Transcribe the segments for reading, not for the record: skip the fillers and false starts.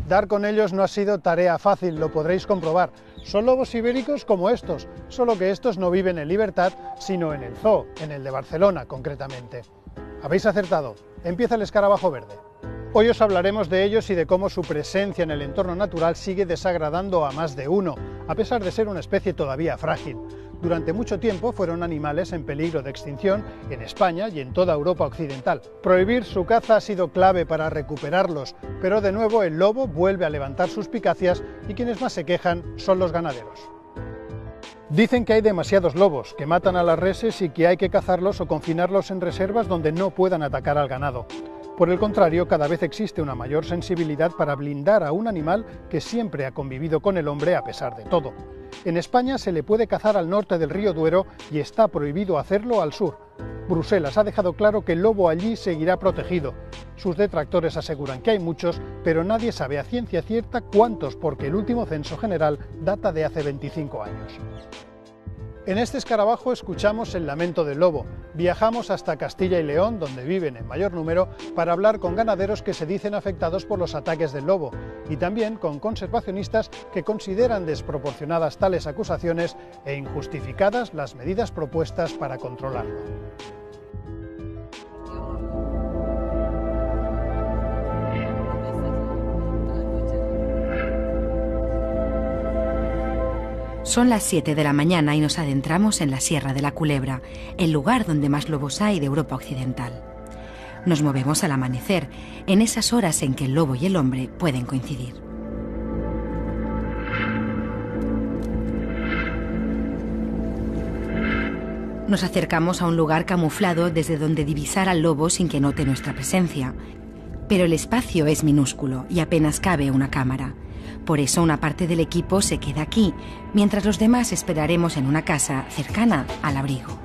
Dar con ellos no ha sido tarea fácil, lo podréis comprobar. Son lobos ibéricos como estos, solo que estos no viven en libertad, sino en el zoo, en el de Barcelona concretamente. Habéis acertado, empieza el escarabajo verde. Hoy os hablaremos de ellos y de cómo su presencia en el entorno natural sigue desagradando a más de uno, a pesar de ser una especie todavía frágil. Durante mucho tiempo fueron animales en peligro de extinción en España y en toda Europa occidental. Prohibir su caza ha sido clave para recuperarlos, pero de nuevo el lobo vuelve a levantar suspicacias y quienes más se quejan son los ganaderos. Dicen que hay demasiados lobos, que matan a las reses y que hay que cazarlos o confinarlos en reservas donde no puedan atacar al ganado. Por el contrario, cada vez existe una mayor sensibilidad para blindar a un animal que siempre ha convivido con el hombre a pesar de todo. En España se le puede cazar al norte del río Duero y está prohibido hacerlo al sur. Bruselas ha dejado claro que el lobo allí seguirá protegido. Sus detractores aseguran que hay muchos, pero nadie sabe a ciencia cierta cuántos, porque el último censo general data de hace 25 años. En este escarabajo escuchamos el lamento del lobo. Viajamos hasta Castilla y León, donde viven en mayor número, para hablar con ganaderos que se dicen afectados por los ataques del lobo y también con conservacionistas que consideran desproporcionadas tales acusaciones e injustificadas las medidas propuestas para controlarlo. Son las 7 de la mañana y nos adentramos en la Sierra de la Culebra, el lugar donde más lobos hay de Europa Occidental. Nos movemos al amanecer, en esas horas en que el lobo y el hombre pueden coincidir. Nos acercamos a un lugar camuflado desde donde divisar al lobo sin que note nuestra presencia. Pero el espacio es minúsculo y apenas cabe una cámara. Por eso una parte del equipo se queda aquí, mientras los demás esperaremos en una casa cercana al abrigo.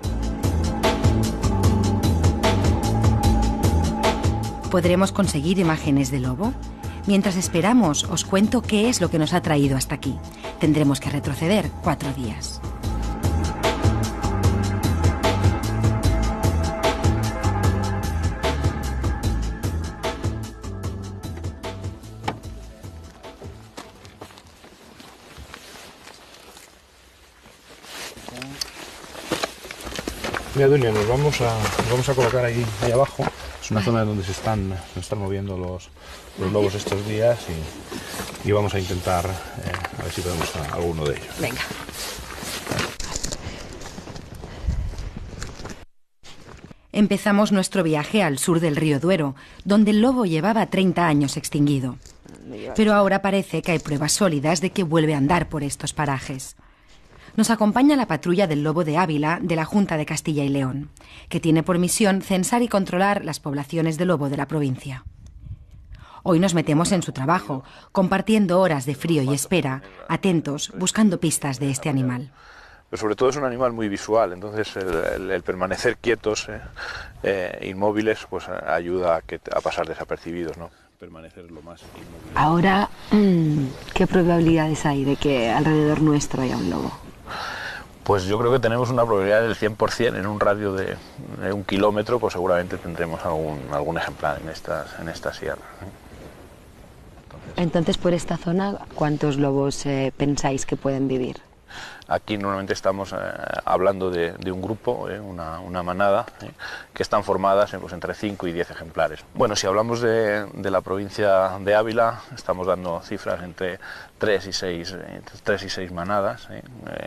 ¿Podremos conseguir imágenes del lobo? Mientras esperamos, os cuento qué es lo que nos ha traído hasta aquí. Tendremos que retroceder 4 días. Mira, Dunia, nos vamos a colocar ahí abajo. Es una zona donde se están moviendo los lobos estos días y vamos a intentar a ver si podemos a alguno de ellos. Venga. Empezamos nuestro viaje al sur del río Duero, donde el lobo llevaba 30 años extinguido. Pero ahora parece que hay pruebas sólidas de que vuelve a andar por estos parajes. Nos acompaña la patrulla del lobo de Ávila de la Junta de Castilla y León, que tiene por misión censar y controlar las poblaciones de lobo de la provincia. Hoy nos metemos en su trabajo, compartiendo horas de frío y espera, atentos, buscando pistas de este animal. Pero sobre todo es un animal muy visual, entonces el permanecer quietos, inmóviles, pues ayuda a pasar desapercibidos, ¿no? Permanecer lo más inmóvil. Ahora, ¿qué probabilidades hay de que alrededor nuestro haya un lobo? Pues yo creo que tenemos una probabilidad del 100%, en un radio de 1 kilómetro, pues seguramente tendremos algún ejemplar en esta sierra. Entonces, por esta zona, ¿cuántos lobos pensáis que pueden vivir? Aquí normalmente estamos hablando de un grupo, una manada, que están formadas pues, entre 5 y 10 ejemplares. Bueno, si hablamos de la provincia de Ávila, estamos dando cifras entre 3 y 6 manadas.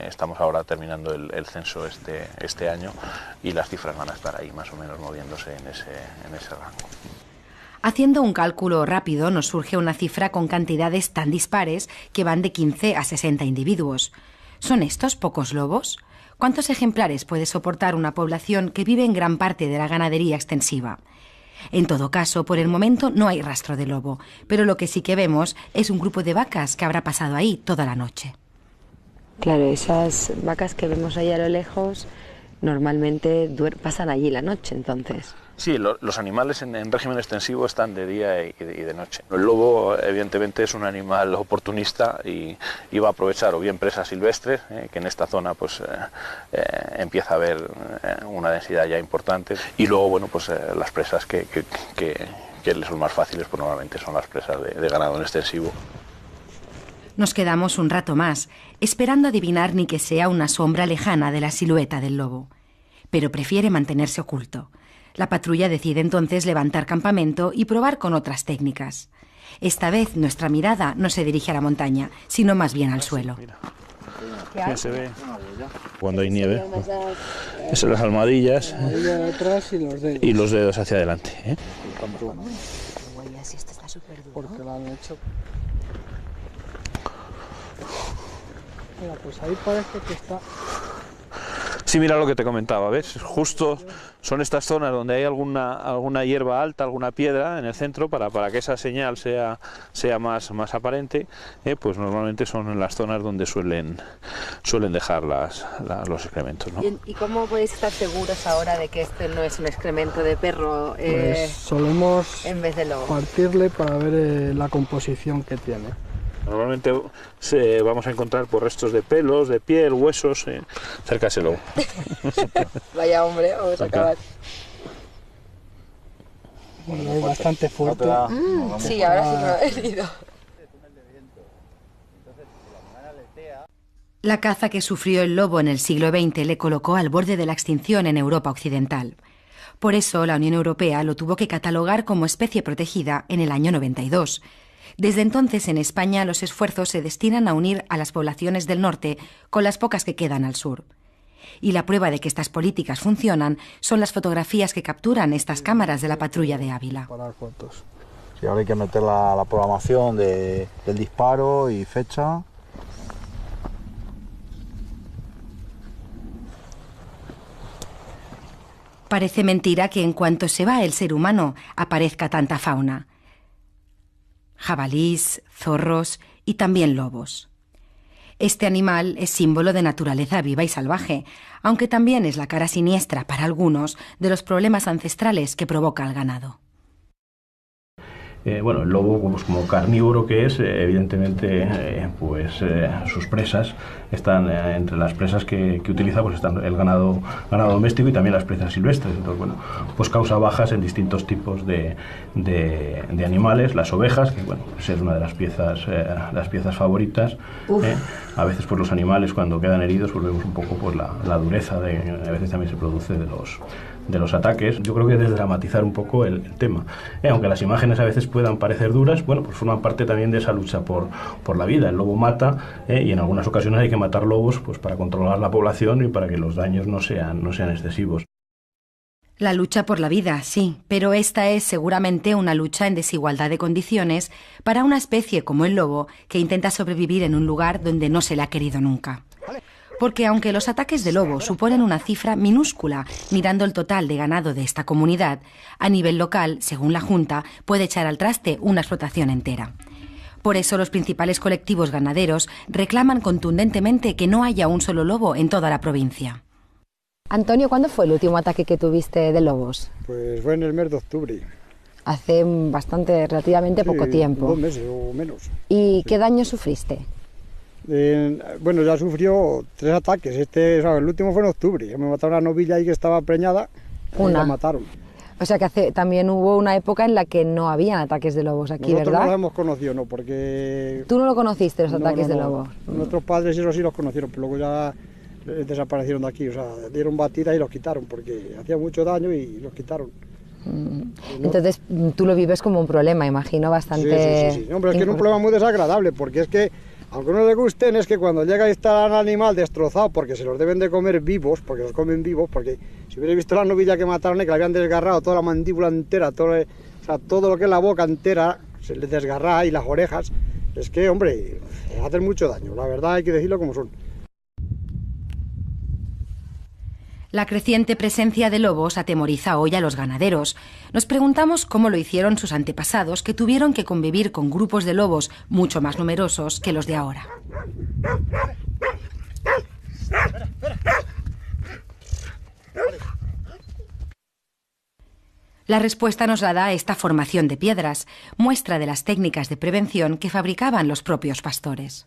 Estamos ahora terminando el censo este año y las cifras van a estar ahí más o menos moviéndose en ese rango. Haciendo un cálculo rápido nos surge una cifra con cantidades tan dispares que van de 15 a 60 individuos. ¿Son estos pocos lobos? ¿Cuántos ejemplares puede soportar una población que vive en gran parte de la ganadería extensiva? En todo caso, por el momento no hay rastro de lobo, pero lo que sí que vemos es un grupo de vacas que habrá pasado ahí toda la noche. Claro, esas vacas que vemos ahí a lo lejos normalmente pasan allí la noche, entonces. Sí, los animales en régimen extensivo están de día y de noche. El lobo, evidentemente, es un animal oportunista y va a aprovechar o bien presas silvestres, que en esta zona pues empieza a haber una densidad ya importante, y luego, bueno, pues las presas que que les son más fáciles, pues normalmente son las presas de ganado en extensivo. Nos quedamos un rato más, esperando adivinar ni que sea una sombra lejana de la silueta del lobo. Pero prefiere mantenerse oculto. La patrulla decide entonces levantar campamento y probar con otras técnicas. Esta vez nuestra mirada no se dirige a la montaña, sino más bien al suelo. Ya se ve cuando hay nieve. Esas son las almohadillas y los dedos hacia adelante, ¿eh? Porque lo han hecho. Mira, pues ahí parece que está. Sí, mira lo que te comentaba, ¿ves? Justo son estas zonas donde hay alguna hierba alta, alguna piedra en el centro, para que esa señal sea más aparente, pues normalmente son en las zonas donde suelen dejar los excrementos, ¿no? ¿Y cómo podéis estar seguros ahora de que este no es un excremento de perro Pues solemos en vez de lobo? partirle para ver la composición que tiene. Normalmente vamos a encontrar por restos de pelos, de piel, huesos, cerca de ese lobo. Vaya hombre, vamos a acabar. Bueno, es bastante fuerte. Sí, ahora sí me ha herido. La caza que sufrió el lobo en el siglo XX le colocó al borde de la extinción en Europa occidental. Por eso la Unión Europea lo tuvo que catalogar como especie protegida en el año 92. Desde entonces, en España, los esfuerzos se destinan a unir a las poblaciones del norte con las pocas que quedan al sur. Y la prueba de que estas políticas funcionan son las fotografías que capturan estas cámaras de la patrulla de Ávila. Para fotos. Sí, ahora hay que meter la programación del disparo y fecha. Parece mentira que en cuanto se va el ser humano aparezca tanta fauna. Jabalís, zorros y también lobos. Este animal es símbolo de naturaleza viva y salvaje, aunque también es la cara siniestra para algunos de los problemas ancestrales que provoca el ganado. Bueno, el lobo, pues, como carnívoro que es, evidentemente, sus presas están entre las presas que utiliza, pues están el ganado doméstico y también las presas silvestres. Entonces, bueno, pues causa bajas en distintos tipos de animales. Las ovejas, que bueno, pues es una de las piezas favoritas. A veces, pues los animales cuando quedan heridos, pues vemos un poco pues la dureza a veces también se produce de los ataques. Yo creo que es dramatizar un poco el tema. Aunque las imágenes a veces puedan parecer duras, bueno, pues forman parte también de esa lucha por la vida. El lobo mata, y en algunas ocasiones hay que matar lobos pues para controlar la población y para que los daños no sean excesivos. La lucha por la vida, sí, pero esta es seguramente una lucha en desigualdad de condiciones para una especie como el lobo que intenta sobrevivir en un lugar donde no se le ha querido nunca. Porque aunque los ataques de lobo suponen una cifra minúscula mirando el total de ganado de esta comunidad, a nivel local, según la Junta, puede echar al traste una explotación entera. Por eso los principales colectivos ganaderos reclaman contundentemente que no haya un solo lobo en toda la provincia. Antonio, ¿cuándo fue el último ataque que tuviste de lobos? Pues fue en el mes de octubre. Hace relativamente poco tiempo. 2 meses o menos. ¿Y qué daño sufriste? Bueno, ya sufrió 3 ataques. El último fue en octubre. Me mataron a una novilla ahí que estaba preñada y la mataron. O sea que también hubo una época en la que no habían ataques de lobos aquí, Nosotros ¿verdad? no los hemos conocido, no, porque... ¿Tú no lo conociste, los ataques de lobo? Nuestros padres eso sí los conocieron, pero luego ya desaparecieron de aquí. O sea, dieron batida y los quitaron, porque hacía mucho daño y los quitaron. Entonces tú lo vives como un problema, imagino, bastante... Sí. Hombre, es que es un problema muy desagradable, porque es que, aunque no le gusten, es que cuando llega y está el animal destrozado, porque se los deben de comer vivos, porque los comen vivos, porque si hubierais visto la novilla que mataron, que le habían desgarrado toda la mandíbula entera, todo lo que es la boca entera, se le desgarra y las orejas, es que, hombre, hacen mucho daño, la verdad hay que decirlo como son. La creciente presencia de lobos atemoriza hoy a los ganaderos. Nos preguntamos cómo lo hicieron sus antepasados, que tuvieron que convivir con grupos de lobos mucho más numerosos que los de ahora. La respuesta nos la da esta formación de piedras, muestra de las técnicas de prevención que fabricaban los propios pastores.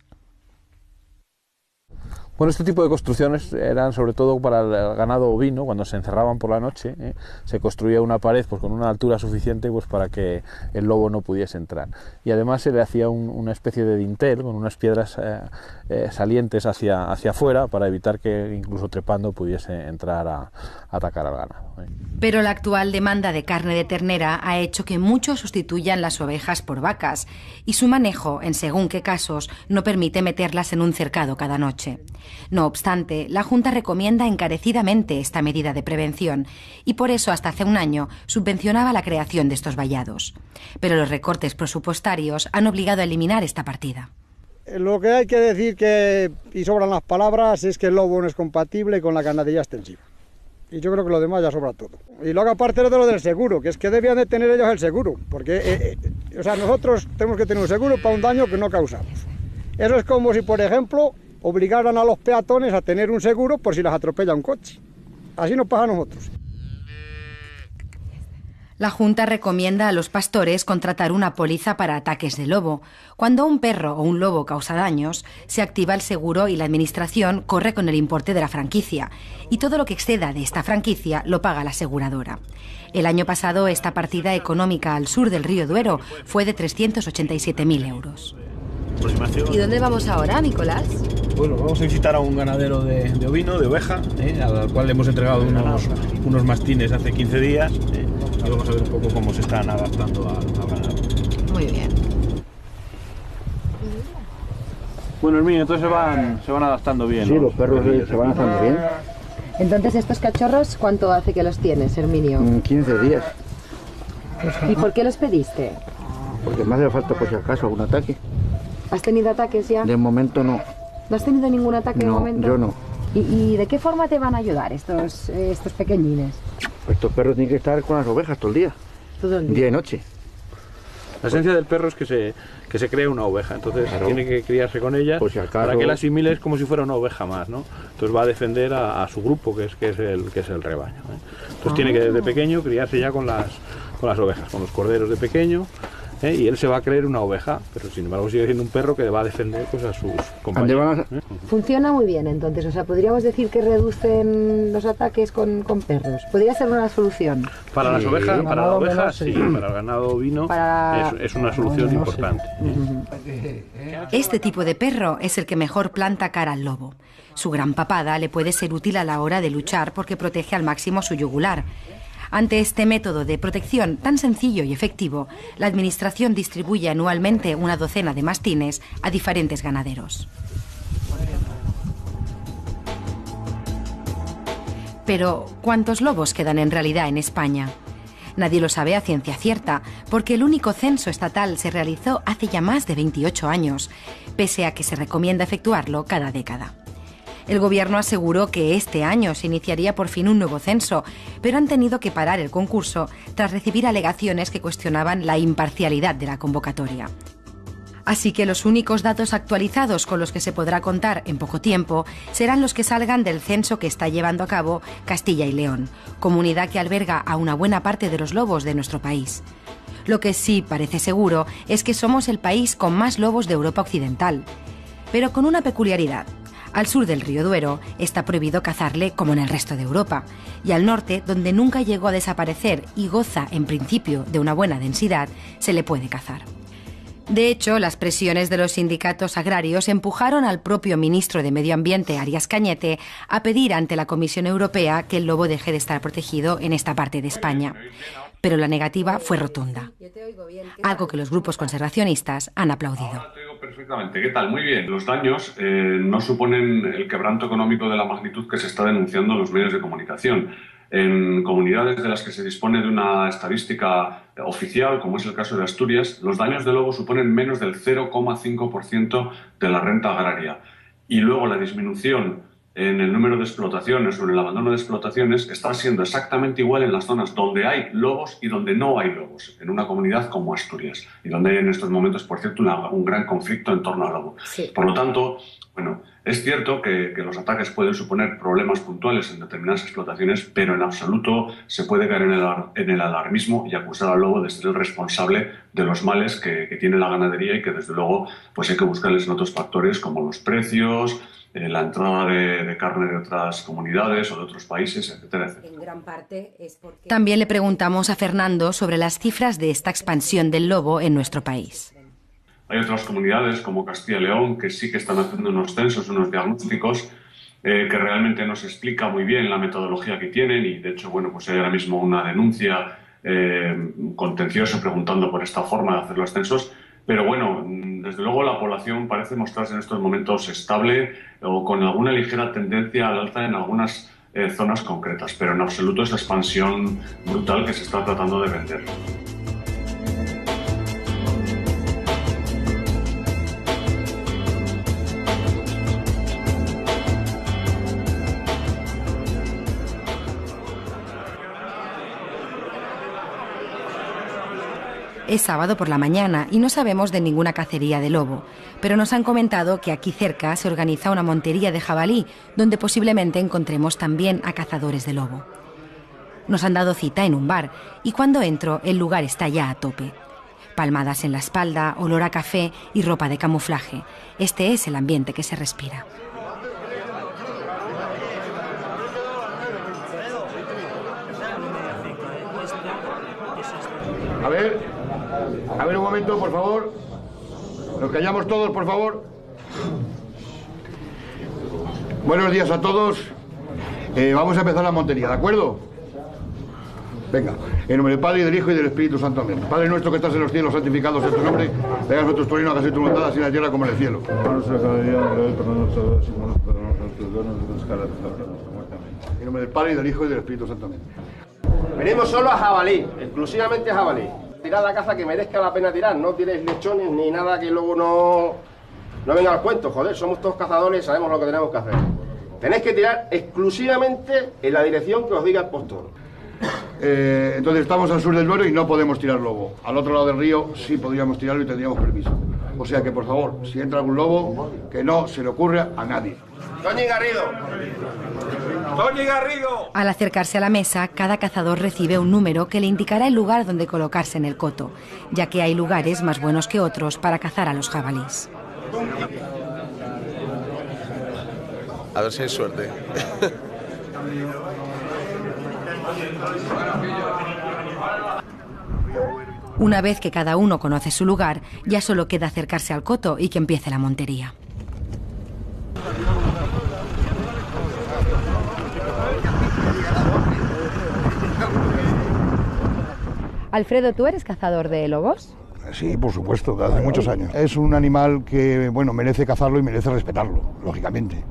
Bueno, este tipo de construcciones eran sobre todo para el ganado ovino. Cuando se encerraban por la noche, se construía una pared pues, con una altura suficiente pues, para que el lobo no pudiese entrar. Y además se le hacía una especie de dintel con unas piedras salientes hacia afuera para evitar que incluso trepando pudiese entrar a atacar al ganado. Pero la actual demanda de carne de ternera ha hecho que muchos sustituyan las ovejas por vacas y su manejo, en según qué casos, no permite meterlas en un cercado cada noche. No obstante, la Junta recomienda encarecidamente esta medida de prevención y por eso hasta hace un año subvencionaba la creación de estos vallados. Pero los recortes presupuestarios han obligado a eliminar esta partida. Lo que hay que decir, y sobran las palabras, es que el lobo no es compatible con la ganadería extensiva. Y yo creo que lo demás ya sobra todo. Y luego aparte de lo del seguro, que es que debían de tener ellos el seguro, porque nosotros tenemos que tener un seguro para un daño que no causamos. Eso es como si, por ejemplo, obligaran a los peatones a tener un seguro por si las atropella un coche. Así nos pasa a nosotros. La Junta recomienda a los pastores contratar una póliza para ataques de lobo. Cuando un perro o un lobo causa daños, se activa el seguro y la administración corre con el importe de la franquicia. Y todo lo que exceda de esta franquicia lo paga la aseguradora. El año pasado esta partida económica al sur del río Duero fue de 387.000 euros. ¿Y dónde vamos ahora, Nicolás? Bueno, vamos a visitar a un ganadero de ovino, de oveja, al cual le hemos entregado unos mastines hace 15 días. Y vamos a ver un poco cómo se están adaptando al ganado. Muy bien. Bueno, Herminio, entonces se van adaptando bien. Sí, los perros se van adaptando bien. Entonces, ¿estos cachorros cuánto hace que los tienes, Herminio? 15 días. ¿Y por qué los pediste? Porque me hace falta, por si acaso, algún ataque. ¿Has tenido ataques ya? De momento no. ¿No has tenido ningún ataque de momento? Yo no. ¿Y de qué forma te van a ayudar estos pequeñines? Estos perros tienen que estar con las ovejas todo el día. Todo el día. Día y noche. La esencia del perro es que se cree una oveja, entonces claro, tiene que criarse con ella si acaso, para que la asimile como si fuera una oveja más, ¿no? Entonces va a defender a su grupo, que es el rebaño, Entonces tiene que desde pequeño criarse ya con las ovejas, con los corderos de pequeño, y él se va a creer una oveja, pero sin embargo sigue siendo un perro que va a defender pues, a sus compañeros. Funciona muy bien entonces, o sea, podríamos decir que reducen los ataques con perros. ¿Podría ser una solución? Para las ovejas, para la oveja sí, para el ganado ovino es una solución importante. Este tipo de perro es el que mejor planta cara al lobo. Su gran papada le puede ser útil a la hora de luchar porque protege al máximo su yugular. Ante este método de protección tan sencillo y efectivo, la Administración distribuye anualmente una docena de mastines a diferentes ganaderos. Pero, ¿cuántos lobos quedan en realidad en España? Nadie lo sabe a ciencia cierta, porque el único censo estatal se realizó hace ya más de 28 años, pese a que se recomienda efectuarlo cada década. El gobierno aseguró que este año se iniciaría por fin un nuevo censo, pero han tenido que parar el concurso tras recibir alegaciones que cuestionaban la imparcialidad de la convocatoria. Así que los únicos datos actualizados con los que se podrá contar en poco tiempo serán los que salgan del censo que está llevando a cabo Castilla y León, comunidad que alberga a una buena parte de los lobos de nuestro país. Lo que sí parece seguro es que somos el país con más lobos de Europa Occidental, pero con una peculiaridad. Al sur del río Duero está prohibido cazarle como en el resto de Europa, y al norte, donde nunca llegó a desaparecer y goza en principio de una buena densidad, se le puede cazar. De hecho, las presiones de los sindicatos agrarios empujaron al propio ministro de Medio Ambiente, Arias Cañete, a pedir ante la Comisión Europea que el lobo deje de estar protegido en esta parte de España. Pero la negativa fue rotunda, algo que los grupos conservacionistas han aplaudido. Ahora te oigo perfectamente. ¿Qué tal? Muy bien. Los daños no suponen el quebranto económico de la magnitud que se está denunciando en los medios de comunicación. En comunidades de las que se dispone de una estadística oficial, como es el caso de Asturias, los daños de lobo suponen menos del 0,5% de la renta agraria. Y luego la disminución en el número de explotaciones o en el abandono de explotaciones está siendo exactamente igual en las zonas donde hay lobos y donde no hay lobos, en una comunidad como Asturias, y donde hay en estos momentos, por cierto, un gran conflicto en torno al lobo. Sí. Por lo tanto, bueno, Es cierto que los ataques pueden suponer problemas puntuales en determinadas explotaciones, pero en absoluto se puede caer en el alarmismo y acusar al lobo de ser el responsable de los males que tiene la ganadería y que desde luego pues hay que buscarles en otros factores como los precios, la entrada de carne de otras comunidades o de otros países, etcétera, etcétera. En gran parte es porque... También le preguntamos a Fernando sobre las cifras de esta expansión del lobo en nuestro país. Hay otras comunidades como Castilla y León que sí que están haciendo unos censos, unos diagnósticos que realmente nos explica muy bien la metodología que tienen y de hecho, bueno, pues hay ahora mismo una denuncia contenciosa preguntando por esta forma de hacer los censos, pero bueno, desde luego la población parece mostrarse en estos momentos estable o con alguna ligera tendencia al alza en algunas zonas concretas, pero en absoluto esa expansión brutal que se está tratando de vender. Es sábado por la mañana y no sabemos de ninguna cacería de lobo, pero nos han comentado que aquí cerca se organiza una montería de jabalí, donde posiblemente encontremos también a cazadores de lobo. Nos han dado cita en un bar y cuando entro el lugar está ya a tope. Palmadas en la espalda, olor a café y ropa de camuflaje. Este es el ambiente que se respira. A ver un momento, por favor. Nos callamos todos, por favor. Buenos días a todos. Vamos a empezar la montería, ¿de acuerdo? Venga, en nombre del Padre, y del Hijo, y del Espíritu Santo. Amén. Padre nuestro que estás en los cielos, santificado sea tu nombre. Venga a nosotros tu reino, hágase tu voluntad, así en la tierra como en el cielo. En nombre del Padre, y del Hijo, y del Espíritu Santo. Amén. Venimos solo a jabalí, exclusivamente a jabalí. Tirad la caza que merezca la pena tirar, no tiréis lechones ni nada que luego no venga al cuento, joder, somos todos cazadores y sabemos lo que tenemos que hacer. Tenéis que tirar exclusivamente en la dirección que os diga el postor. Entonces estamos al sur del Duero y no podemos tirar lobo. Al otro lado del río sí podríamos tirarlo y tendríamos permiso. O sea que, por favor, si entra algún lobo, que no se le ocurra a nadie. ¡Toñi Garrido! ¡Toñi Garrido! Al acercarse a la mesa, cada cazador recibe un número que le indicará el lugar donde colocarse en el coto, ya que hay lugares más buenos que otros para cazar a los jabalíes. A ver si hay suerte. Una vez que cada uno conoce su lugar, ya solo queda acercarse al coto y que empiece la montería. Alfredo, ¿tú eres cazador de lobos? Sí, por supuesto, desde hace muchos años. Es un animal que, bueno, merece cazarlo y merece respetarlo, lógicamente.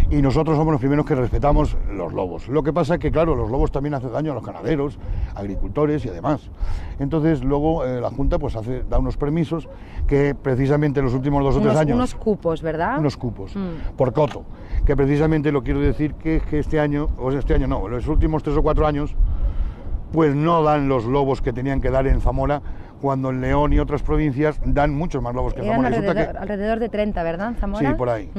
Y nosotros somos los primeros que respetamos los lobos. Lo que pasa es que, claro, los lobos también hacen daño a los ganaderos, agricultores y demás. Entonces, luego la Junta pues da unos permisos que precisamente en los últimos 2 o 3 años... Unos cupos, ¿verdad? Unos cupos, por coto. Que precisamente lo quiero decir que este año, en los últimos 3 o 4 años, pues no dan los lobos que tenían que dar en Zamora, cuando en León y otras provincias dan muchos más lobos que en Zamora. Alrededor de 30, ¿verdad, en Zamora? Sí, por ahí.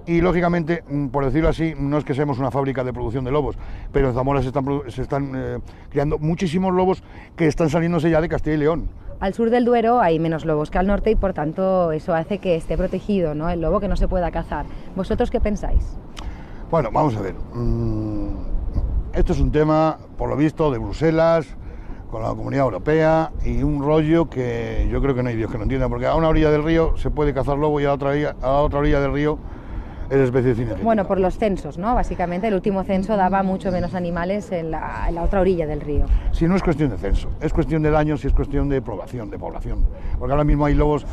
Y lógicamente, por decirlo así, no es que seamos una fábrica de producción de lobos, pero en Zamora se están criando muchísimos lobos que están saliéndose ya de Castilla y León. Al sur del Duero hay menos lobos que al norte y por tanto eso hace que esté protegido, ¿no? El lobo, que no se pueda cazar. ¿Vosotros qué pensáis? Bueno, vamos a ver. Esto es un tema, por lo visto, de Bruselas, con la Comunidad Europea, y un rollo que yo creo que no hay Dios que lo entienda, porque a una orilla del río se puede cazar lobo y a la otra orilla del río es especie cinegética. Bueno, por los censos, ¿no? Básicamente el último censo daba mucho menos animales en la otra orilla del río. Sí, no es cuestión de censo, es cuestión de daños y es cuestión de población, Porque ahora mismo hay lobos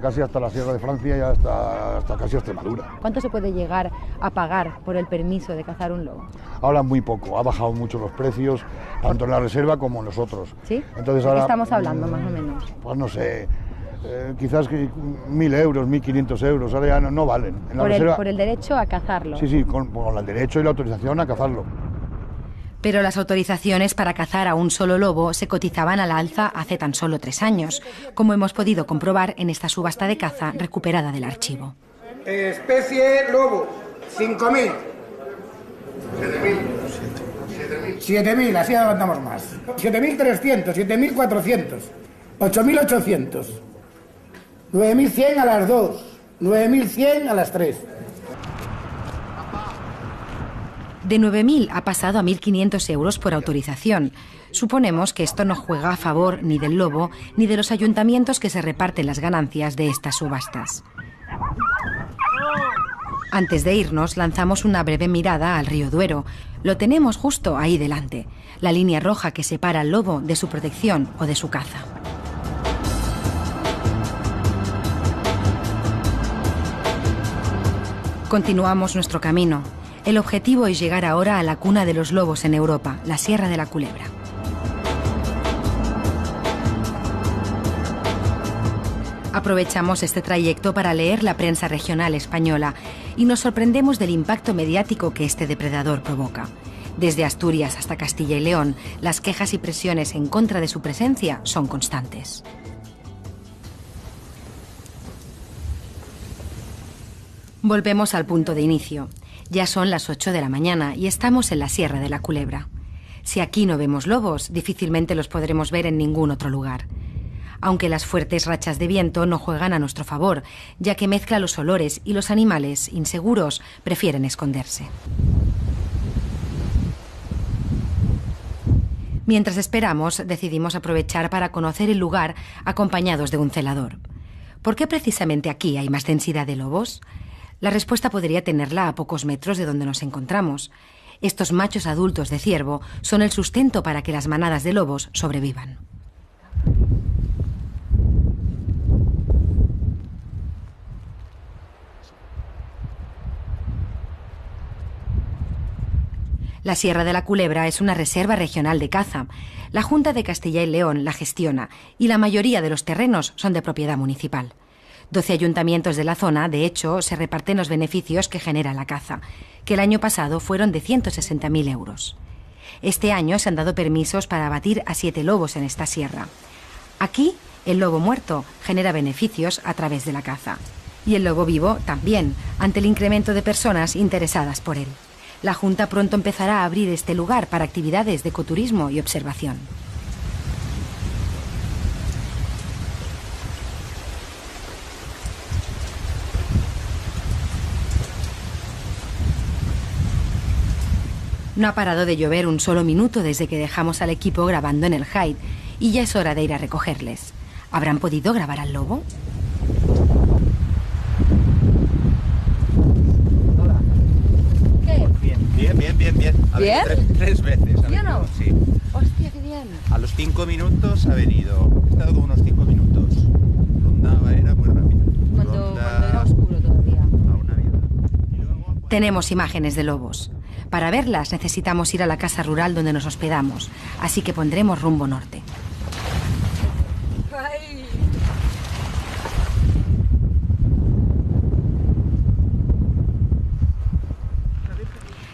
casi hasta la Sierra de Francia y hasta casi Extremadura. ¿Cuánto se puede llegar a pagar por el permiso de cazar un lobo? Ahora muy poco, ha bajado mucho los precios, tanto en la reserva como en los otros. ¿Sí? Entonces ¿De ahora, qué estamos hablando, más o menos? Pues no sé... quizás 1.000 euros, 1.500 euros, ahora ya no valen. Por el derecho a cazarlo. Sí, con el derecho y la autorización a cazarlo. Pero las autorizaciones para cazar a un solo lobo se cotizaban al alza hace tan solo 3 años, como hemos podido comprobar en esta subasta de caza recuperada del archivo. Especie lobo, 5.000. 7.000, así adelantamos más. 7.300, 7.400, 8.800, 9.100 a las 2, 9.100 a las 3. De 9.000 ha pasado a 1.500 euros por autorización. Suponemos que esto no juega a favor ni del lobo ni de los ayuntamientos que se reparten las ganancias de estas subastas. Antes de irnos, lanzamos una breve mirada al río Duero. Lo tenemos justo ahí delante, la línea roja que separa al lobo de su protección o de su caza. Continuamos nuestro camino. El objetivo es llegar ahora a la cuna de los lobos en Europa, la Sierra de la Culebra. Aprovechamos este trayecto para leer la prensa regional española y nos sorprendemos del impacto mediático que este depredador provoca. Desde Asturias hasta Castilla y León, las quejas y presiones en contra de su presencia son constantes. Volvemos al punto de inicio. Ya son las 8 de la mañana y estamos en la Sierra de la Culebra. Si aquí no vemos lobos, difícilmente los podremos ver en ningún otro lugar. Aunque las fuertes rachas de viento no juegan a nuestro favor, ya que mezcla los olores y los animales, inseguros, prefieren esconderse. Mientras esperamos, decidimos aprovechar para conocer el lugar acompañados de un celador. ¿Por qué precisamente aquí hay más densidad de lobos? La respuesta podría tenerla a pocos metros de donde nos encontramos. Estos machos adultos de ciervo son el sustento para que las manadas de lobos sobrevivan. La Sierra de la Culebra es una reserva regional de caza. La Junta de Castilla y León la gestiona y la mayoría de los terrenos son de propiedad municipal. 12 ayuntamientos de la zona, de hecho, se reparten los beneficios que genera la caza, que el año pasado fueron de 160.000 euros. Este año se han dado permisos para abatir a 7 lobos en esta sierra. Aquí, el lobo muerto genera beneficios a través de la caza. Y el lobo vivo también, ante el incremento de personas interesadas por él. La Junta pronto empezará a abrir este lugar para actividades de ecoturismo y observación. No ha parado de llover un solo minuto desde que dejamos al equipo grabando en el Hyde y ya es hora de ir a recogerles. ¿Habrán podido grabar al lobo? Bien. ¿Bien? Tres veces. ¿Sí o no? Sí. Hostia, qué bien. A los 5 minutos ha venido. He estado como unos 5 minutos. Rondaba, era muy rápido. Cuando era oscuro todavía. Tenemos imágenes de lobos. Para verlas necesitamos ir a la casa rural donde nos hospedamos, así que pondremos rumbo norte.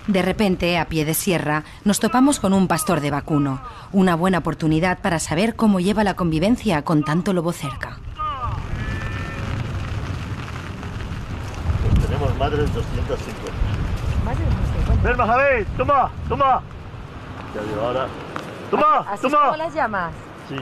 De repente, a pie de sierra, nos topamos con un pastor de vacuno. Una buena oportunidad para saber cómo lleva la convivencia con tanto lobo cerca. Tenemos más de 250. Ven, Majabé, toma. Ya digo ahora. Toma. ¿Cómo las llamas? Sí.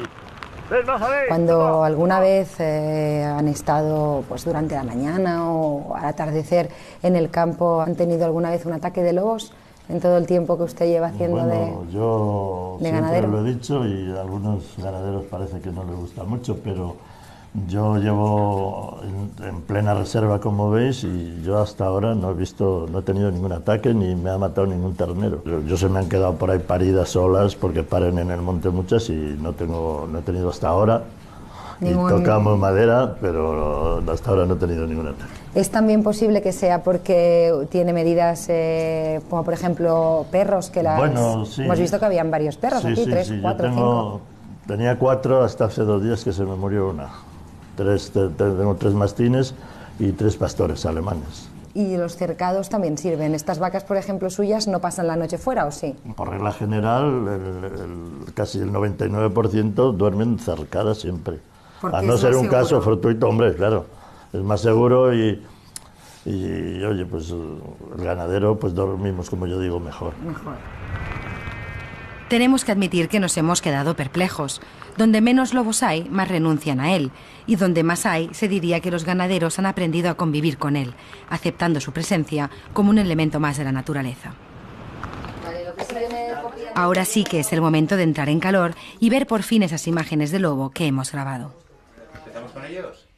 Ven, Majabé. Cuando alguna vez han estado pues durante la mañana o al atardecer en el campo, ¿han tenido alguna vez un ataque de lobos en todo el tiempo que usted lleva haciendo yo de siempre ganadero? Lo he dicho y a algunos ganaderos parece que no les gusta mucho, pero yo llevo en plena reserva, como veis, y yo hasta ahora no he tenido ningún ataque ni me ha matado ningún ternero. Yo se me han quedado por ahí paridas solas porque paren en el monte muchas y no he tenido hasta ahora. Y tocamos madera, pero hasta ahora no he tenido ningún ataque. ¿Es también posible que sea porque tiene medidas como por ejemplo perros que las... Bueno, sí. Hemos visto que habían varios perros aquí, 3, 4, 5. Tenía 4 hasta hace 2 días que se me murió una. Tengo 3 mastines y 3 pastores alemanes. ¿Y los cercados también sirven? ¿Estas vacas, por ejemplo, suyas, no pasan la noche fuera o sí? Por regla general, casi el 99% duermen cercadas siempre. A no ser un caso fortuito, hombre, claro. Es más seguro y y oye, pues el ganadero, pues dormimos, como yo digo, mejor. Tenemos que admitir que nos hemos quedado perplejos. Donde menos lobos hay, más renuncian a él. Y donde más hay, se diría que los ganaderos han aprendido a convivir con él, aceptando su presencia como un elemento más de la naturaleza. Ahora sí que es el momento de entrar en calor y ver por fin esas imágenes de lobo que hemos grabado. ¿Empezamos con ellos?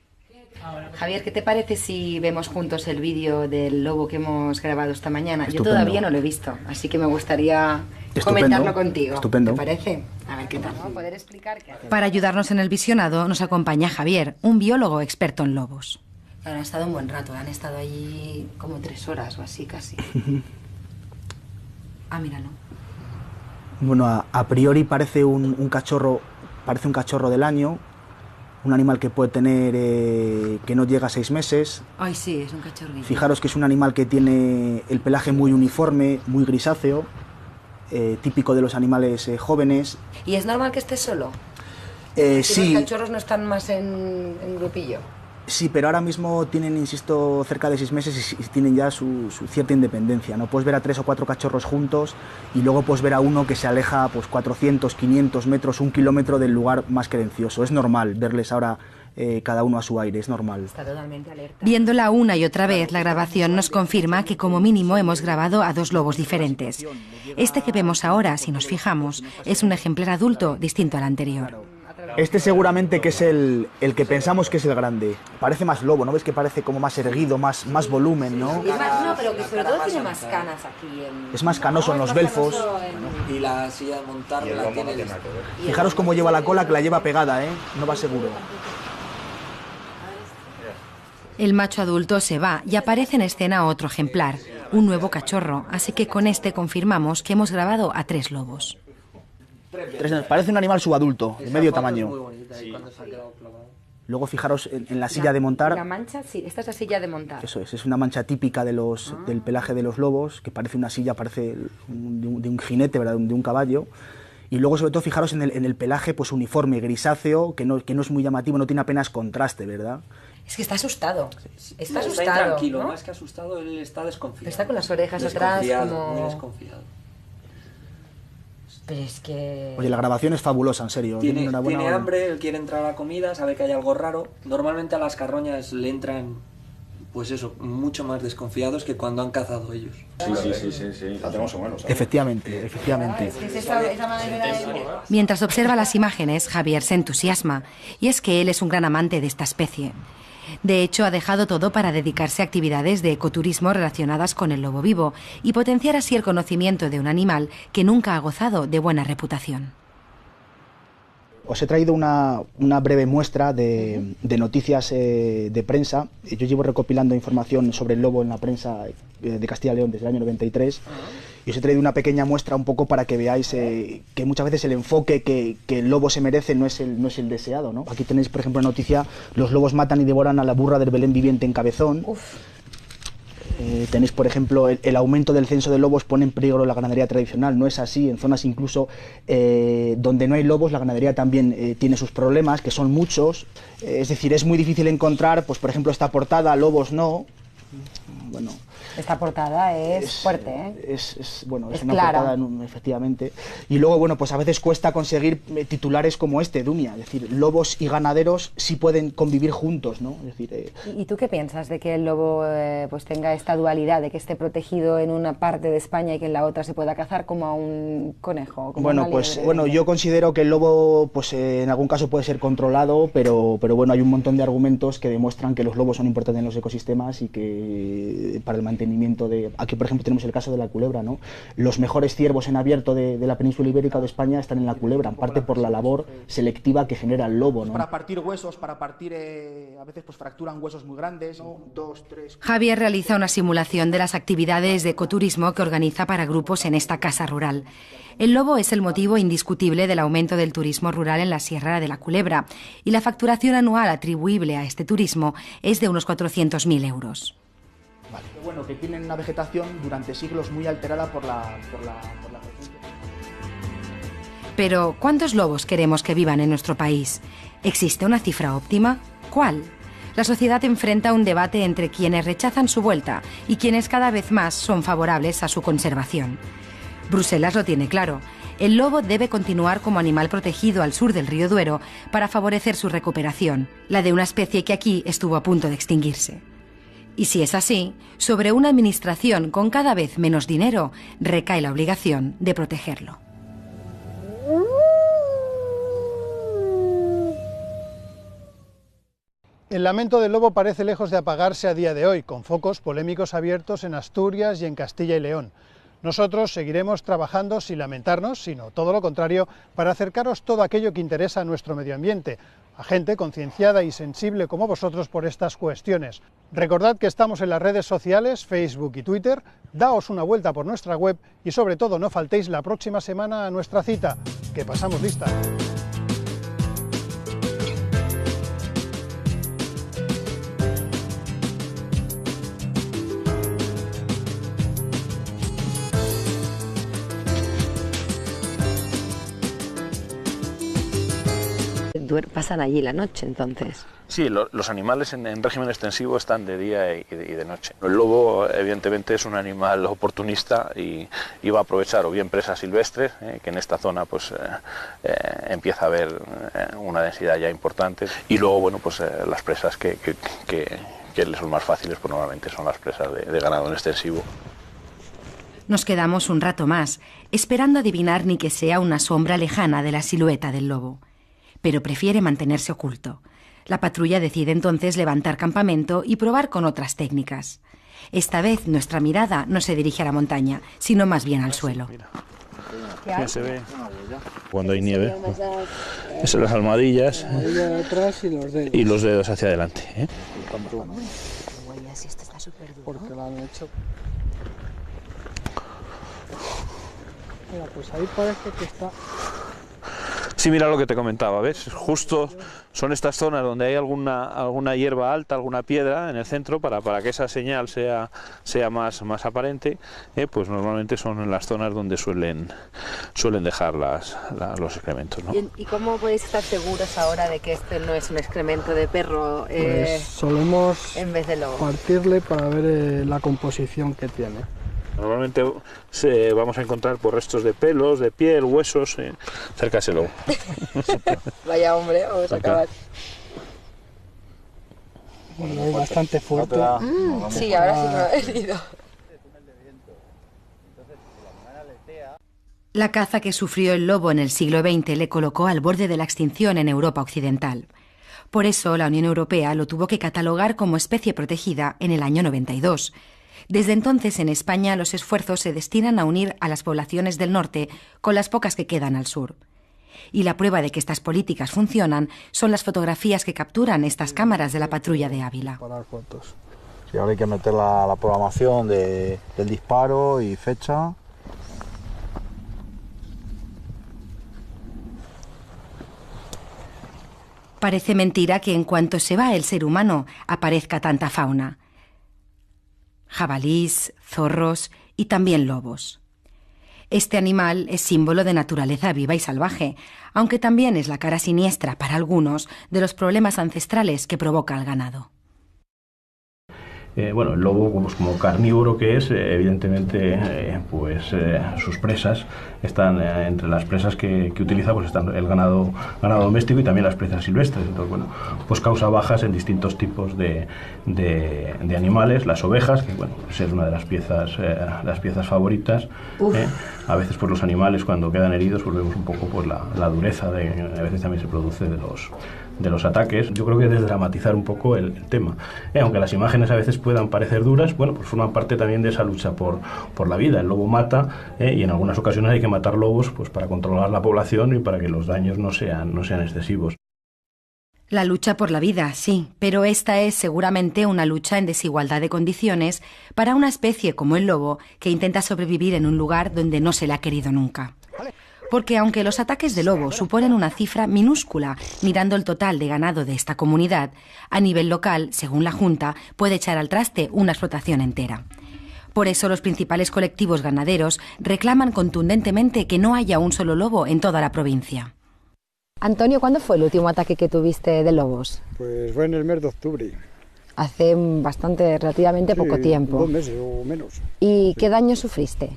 Javier, ¿qué te parece si vemos juntos el vídeo del lobo que hemos grabado esta mañana? Estupendo. Yo todavía no lo he visto, así que me gustaría comentarlo contigo. Estupendo. ¿Te parece? A ver qué tal. Poder explicar qué hace. Para ayudarnos en el visionado nos acompaña Javier, un biólogo experto en lobos. Han estado un buen rato, han estado allí como 3 horas o así casi. Ah, mira, no. Bueno, a priori parece un cachorro del año, un animal que puede tener, que no llega a 6 meses. Ay, sí, es un cachorrito. Fijaros que es un animal que tiene el pelaje muy uniforme, muy grisáceo, típico de los animales jóvenes. ¿Y es normal que esté solo? Sí. ¿Los cachorros no están más en grupillo? Sí, pero ahora mismo tienen, insisto, cerca de 6 meses y tienen ya su cierta independencia, ¿no? Puedes ver a 3 o 4 cachorros juntos y luego puedes ver a uno que se aleja pues 400, 500 metros, 1 kilómetro del lugar más querencioso. Es normal verles ahora cada uno a su aire, es normal. Está totalmente alerta. Viéndola una y otra vez, la grabación nos confirma que como mínimo hemos grabado a 2 lobos diferentes. Este que vemos ahora, si nos fijamos, es un ejemplar adulto distinto al anterior. Este seguramente que es el que pensamos que es el grande. Parece más lobo, ¿no ves que parece como más erguido, más volumen, ¿no? No, pero que sobre todo tiene más canas aquí. Es más canoso en los belfos. Y la silla de montar la tiene... Fijaros cómo lleva la cola, que la lleva pegada, ¿eh? No va seguro. El macho adulto se va y aparece en escena otro ejemplar, un nuevo cachorro, así que con este confirmamos que hemos grabado a 3 lobos. Parece un animal subadulto, de medio tamaño. Luego fijaros en la silla de montar. La mancha, sí, esta es la silla de montar. Eso es una mancha típica del pelaje de los lobos, que parece una silla, parece de un jinete, ¿verdad? De un caballo. Y luego sobre todo fijaros en el pelaje pues uniforme, grisáceo, que no es muy llamativo, no tiene apenas contraste, ¿verdad? Es que está asustado. Está asustado, tranquilo, ¿no? Más que asustado, él está desconfiado. Está con las orejas atrás, como... Muy desconfiado. Pero es que... Oye, la grabación es fabulosa, en serio. Tiene hambre, él quiere entrar a la comida, sabe que hay algo raro. Normalmente a las carroñas le entran, pues eso, mucho más desconfiados que cuando han cazado ellos. Sí, la tenemos en mano. Efectivamente. Mientras observa las imágenes, Javier se entusiasma. Y es que él es un gran amante de esta especie. De hecho, ha dejado todo para dedicarse a actividades de ecoturismo relacionadas con el lobo vivo y potenciar así el conocimiento de un animal que nunca ha gozado de buena reputación. Os he traído una breve muestra de noticias de prensa. Yo llevo recopilando información sobre el lobo en la prensa de Castilla y León desde el año 93. Y os he traído una pequeña muestra un poco para que veáis que muchas veces el enfoque que el lobo se merece no es el deseado, ¿no? Aquí tenéis, por ejemplo, la noticia: los lobos matan y devoran a la burra del Belén viviente en Cabezón. Tenéis, por ejemplo, el aumento del censo de lobos pone en peligro la ganadería tradicional. No es así. En zonas incluso donde no hay lobos, la ganadería también tiene sus problemas, que son muchos. Es decir, es muy difícil encontrar, pues por ejemplo, esta portada, lobos no. Bueno... Esta portada es fuerte, ¿eh? Es una clara. portada, efectivamente. Y luego, bueno, pues a veces cuesta conseguir titulares como este, Dumia. Es decir, lobos y ganaderos sí pueden convivir juntos, ¿no? Es decir, ¿Y tú qué piensas de que el lobo pues tenga esta dualidad, de que esté protegido en una parte de España y que en la otra se pueda cazar como a un conejo? Como bueno, pues yo considero que el lobo, pues en algún caso puede ser controlado, pero bueno, hay un montón de argumentos que demuestran que los lobos son importantes en los ecosistemas y que para el mantenimiento de... Aquí, por ejemplo, tenemos el caso de la culebra, ¿no? Los mejores ciervos en abierto de la península ibérica o de España están en la culebra, en parte por la labor selectiva que genera el lobo, ¿no? Para partir huesos, a veces pues fracturan huesos muy grandes, ¿no? 2, 3... Javier realiza una simulación de las actividades de ecoturismo que organiza para grupos en esta casa rural. El lobo es el motivo indiscutible del aumento del turismo rural en la Sierra de la Culebra y la facturación anual atribuible a este turismo es de unos 400.000 euros. Vale. Bueno, que tienen una vegetación durante siglos muy alterada por la... Pero, ¿cuántos lobos queremos que vivan en nuestro país? ¿Existe una cifra óptima? ¿Cuál? la sociedad enfrenta un debate entre quienes rechazan su vuelta y quienes cada vez más son favorables a su conservación. Bruselas lo tiene claro. El lobo debe continuar como animal protegido al sur del río Duero para favorecer su recuperación, la de una especie que aquí estuvo a punto de extinguirse. Y si es así, sobre una administración con cada vez menos dinero recae la obligación de protegerlo. El lamento del lobo parece lejos de apagarse a día de hoy, con focos polémicos abiertos en Asturias y en Castilla y León. Nosotros seguiremos trabajando sin lamentarnos, sino todo lo contrario, para acercaros todo aquello que interesa a nuestro medio ambiente, a gente concienciada y sensible como vosotros por estas cuestiones. Recordad que estamos en las redes sociales, Facebook y Twitter, daos una vuelta por nuestra web y sobre todo no faltéis la próxima semana a nuestra cita, que pasamos lista. Pasan allí la noche, entonces. Sí, los animales en régimen extensivo están de día y de noche. El lobo, evidentemente, es un animal oportunista y va a aprovechar o bien presas silvestres, que en esta zona pues empieza a haber una densidad ya importante, y luego, bueno, pues las presas que les son más fáciles, pues normalmente son las presas de ganado en extensivo. Nos quedamos un rato más, esperando adivinar ni que sea una sombra lejana de la silueta del lobo. Pero prefiere mantenerse oculto. La patrulla decide entonces levantar campamento y probar con otras técnicas. Esta vez nuestra mirada no se dirige a la montaña, sino más bien al suelo. Ya se ve cuando hay nieve. Esas son las almohadillas y los dedos hacia adelante. Porque la han hecho. Mira, pues ahí parece que está. Sí, mira lo que te comentaba, ¿ves? Justo son estas zonas donde hay alguna hierba alta, alguna piedra en el centro, para que esa señal sea más aparente, pues normalmente son en las zonas donde suelen dejar los excrementos, ¿no? ¿Y cómo podéis estar seguros ahora de que este no es un excremento de perro pues solemos en vez de lobo? Partirle para ver la composición que tiene. Normalmente vamos a encontrar por restos de pelos, de piel, huesos, cerca de ese lobo. Vaya hombre, vamos a acabar. Bueno, es bastante fuerte. Sí, ahora sí me lo he herido. La caza que sufrió el lobo en el siglo XX le colocó al borde de la extinción en Europa occidental. Por eso la Unión Europea lo tuvo que catalogar como especie protegida en el año 92. Desde entonces, en España, los esfuerzos se destinan a unir a las poblaciones del norte con las pocas que quedan al sur. Y la prueba de que estas políticas funcionan son las fotografías que capturan estas cámaras de la patrulla de Ávila. Sí, ahora hay que meter la programación del disparo y fecha. Parece mentira que en cuanto se va el ser humano aparezca tanta fauna. Jabalís, zorros y también lobos. Este animal es símbolo de naturaleza viva y salvaje, aunque también es la cara siniestra para algunos de los problemas ancestrales que provoca el ganado. Bueno, el lobo, pues, como carnívoro que es, evidentemente, sus presas están entre las presas que utiliza, pues están el ganado doméstico y también las presas silvestres. Entonces, bueno, pues causa bajas en distintos tipos de animales. Las ovejas, que bueno, pues es una de las piezas favoritas. A veces, pues los animales cuando quedan heridos, pues vemos un poco pues la dureza a veces también se produce de los ataques. Yo creo que desdramatizar un poco el tema. Aunque las imágenes a veces puedan parecer duras, bueno, pues forman parte también de esa lucha por la vida. El lobo mata, y en algunas ocasiones hay que matar lobos pues para controlar la población y para que los daños no sean excesivos. La lucha por la vida, sí, pero esta es seguramente una lucha en desigualdad de condiciones para una especie como el lobo que intenta sobrevivir en un lugar donde no se le ha querido nunca. Porque aunque los ataques de lobo suponen una cifra minúscula mirando el total de ganado de esta comunidad, a nivel local, según la Junta, puede echar al traste una explotación entera. Por eso los principales colectivos ganaderos reclaman contundentemente que no haya un solo lobo en toda la provincia. Antonio, ¿cuándo fue el último ataque que tuviste de lobos? Pues fue en el mes de octubre. Hace relativamente poco tiempo. 2 meses o menos. ¿Y qué daño sufriste?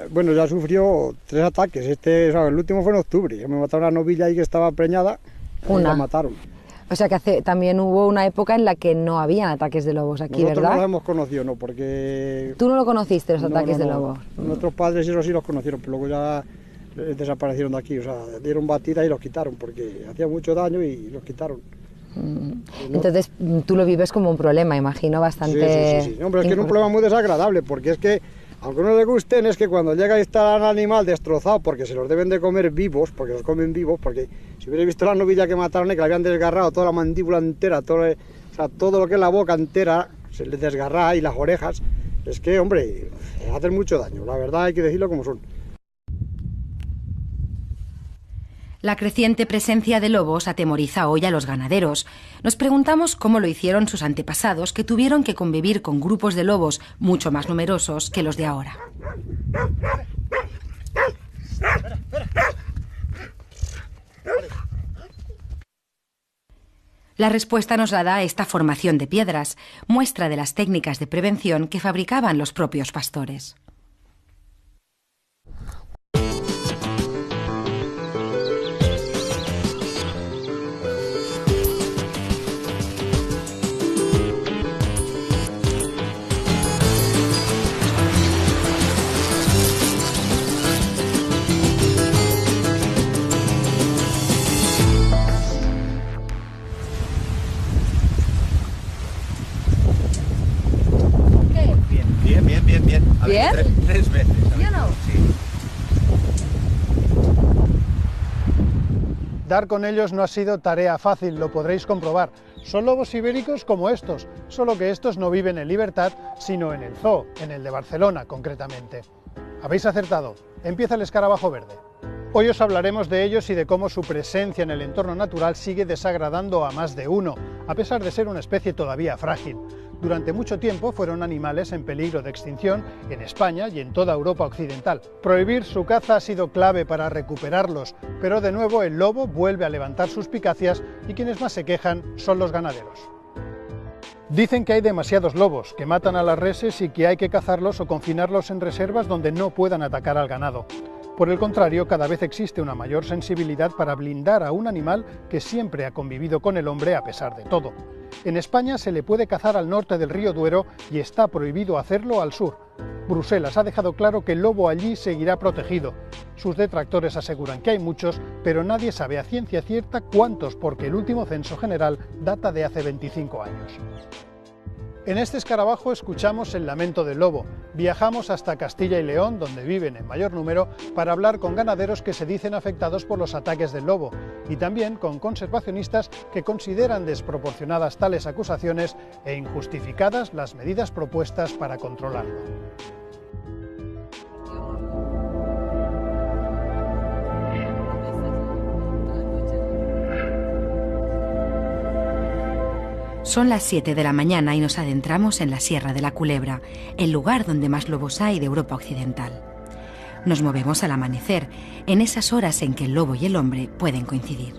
Bueno, ya sufrió 3 ataques. El último fue en octubre. Me mataron a una novilla ahí que estaba preñada y la mataron. O sea que también hubo una época en la que no habían ataques de lobos aquí, Nosotros ¿verdad? no los hemos conocido, no, porque... ¿Tú no lo conociste, los ataques de lobos? Nuestros padres sí los conocieron, pero luego ya desaparecieron de aquí. O sea, dieron batida y los quitaron, porque hacía mucho daño y los quitaron. Entonces tú lo vives como un problema, imagino, bastante... Sí. Hombre, es que es un problema muy desagradable, porque es que, aunque no le gusten, es que cuando llega y está el animal destrozado, porque se los deben de comer vivos, porque los comen vivos, porque si hubierais visto la novilla que mataron, que le habían desgarrado toda la mandíbula entera, todo lo que es la boca entera, se les desgarra y las orejas, es que, hombre, hacen mucho daño, la verdad hay que decirlo como son. La creciente presencia de lobos atemoriza hoy a los ganaderos. Nos preguntamos cómo lo hicieron sus antepasados, que tuvieron que convivir con grupos de lobos mucho más numerosos que los de ahora. La respuesta nos la da esta formación de piedras, muestra de las técnicas de prevención que fabricaban los propios pastores. Bien. ¿Bien? Tres veces. ¿Yo no? Sí. Dar con ellos no ha sido tarea fácil, lo podréis comprobar. Son lobos ibéricos como estos, solo que estos no viven en libertad, sino en el zoo, en el de Barcelona concretamente. Habéis acertado, empieza el escarabajo verde. Hoy os hablaremos de ellos y de cómo su presencia en el entorno natural sigue desagradando a más de uno, a pesar de ser una especie todavía frágil. Durante mucho tiempo fueron animales en peligro de extinción en España y en toda Europa occidental. Prohibir su caza ha sido clave para recuperarlos, pero de nuevo el lobo vuelve a levantar suspicacias y quienes más se quejan son los ganaderos. Dicen que hay demasiados lobos, que matan a las reses y que hay que cazarlos o confinarlos en reservas donde no puedan atacar al ganado. Por el contrario, cada vez existe una mayor sensibilidad para blindar a un animal que siempre ha convivido con el hombre a pesar de todo. En España se le puede cazar al norte del río Duero y está prohibido hacerlo al sur. Bruselas ha dejado claro que el lobo allí seguirá protegido. Sus detractores aseguran que hay muchos, pero nadie sabe a ciencia cierta cuántos, porque el último censo general data de hace 25 años. En este escarabajo escuchamos el lamento del lobo. Viajamos hasta Castilla y León, donde viven en mayor número, para hablar con ganaderos que se dicen afectados por los ataques del lobo y también con conservacionistas que consideran desproporcionadas tales acusaciones e injustificadas las medidas propuestas para controlarlo. Son las 7 de la mañana y nos adentramos en la Sierra de la Culebra, el lugar donde más lobos hay de Europa Occidental. Nos movemos al amanecer, en esas horas en que el lobo y el hombre pueden coincidir.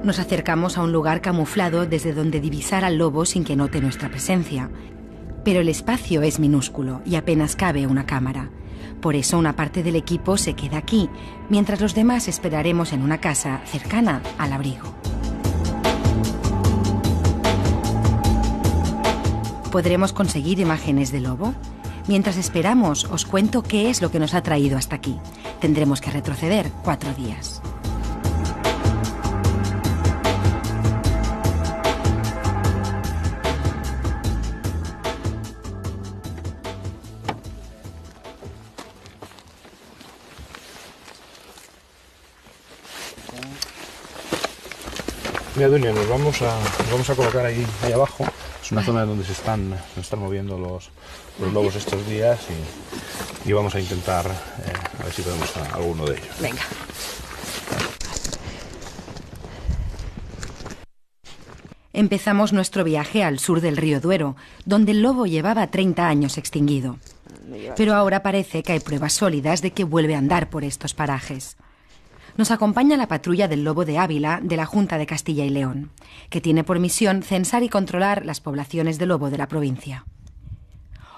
Nos acercamos a un lugar camuflado desde donde divisar al lobo sin que note nuestra presencia. Pero el espacio es minúsculo y apenas cabe una cámara. Por eso una parte del equipo se queda aquí, mientras los demás esperaremos en una casa cercana al abrigo. ¿Podremos conseguir imágenes de lobo? Mientras esperamos, os cuento qué es lo que nos ha traído hasta aquí. Tendremos que retroceder 4 días. Mira, Dunia, nos vamos a colocar ahí abajo. Es una zona donde se están moviendo los lobos estos días y vamos a intentar a ver si podemos a alguno de ellos. Venga. Empezamos nuestro viaje al sur del río Duero, donde el lobo llevaba 30 años extinguido. Pero ahora parece que hay pruebas sólidas de que vuelve a andar por estos parajes. Nos acompaña la patrulla del lobo de Ávila de la Junta de Castilla y León, que tiene por misión censar y controlar las poblaciones de lobo de la provincia.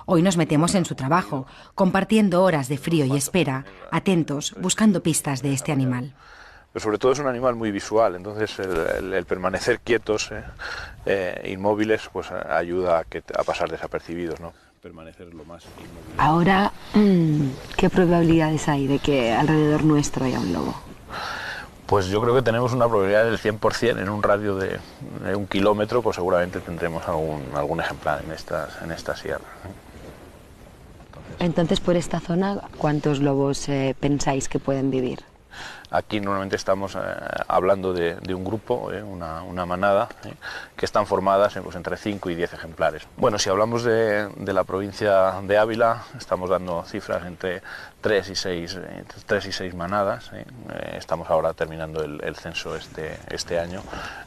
Hoy nos metemos en su trabajo, compartiendo horas de frío y espera, atentos, buscando pistas de este animal. Pero sobre todo es un animal muy visual, entonces el permanecer quietos, inmóviles, pues ayuda a pasar desapercibidos, ¿no? Permanecer lo más inmóviles. Ahora, ¿qué probabilidades hay de que alrededor nuestro haya un lobo? Pues yo creo que tenemos una probabilidad del 100%, en un radio de 1 kilómetro, pues seguramente tendremos algún ejemplar en esta sierra. Entonces, por esta zona, ¿cuántos lobos pensáis que pueden vivir? Aquí normalmente estamos hablando de un grupo, una manada, que están formadas pues, entre 5 y 10 ejemplares. Bueno, si hablamos de la provincia de Ávila, estamos dando cifras entre 3 y 6 manadas. Estamos ahora terminando el censo este año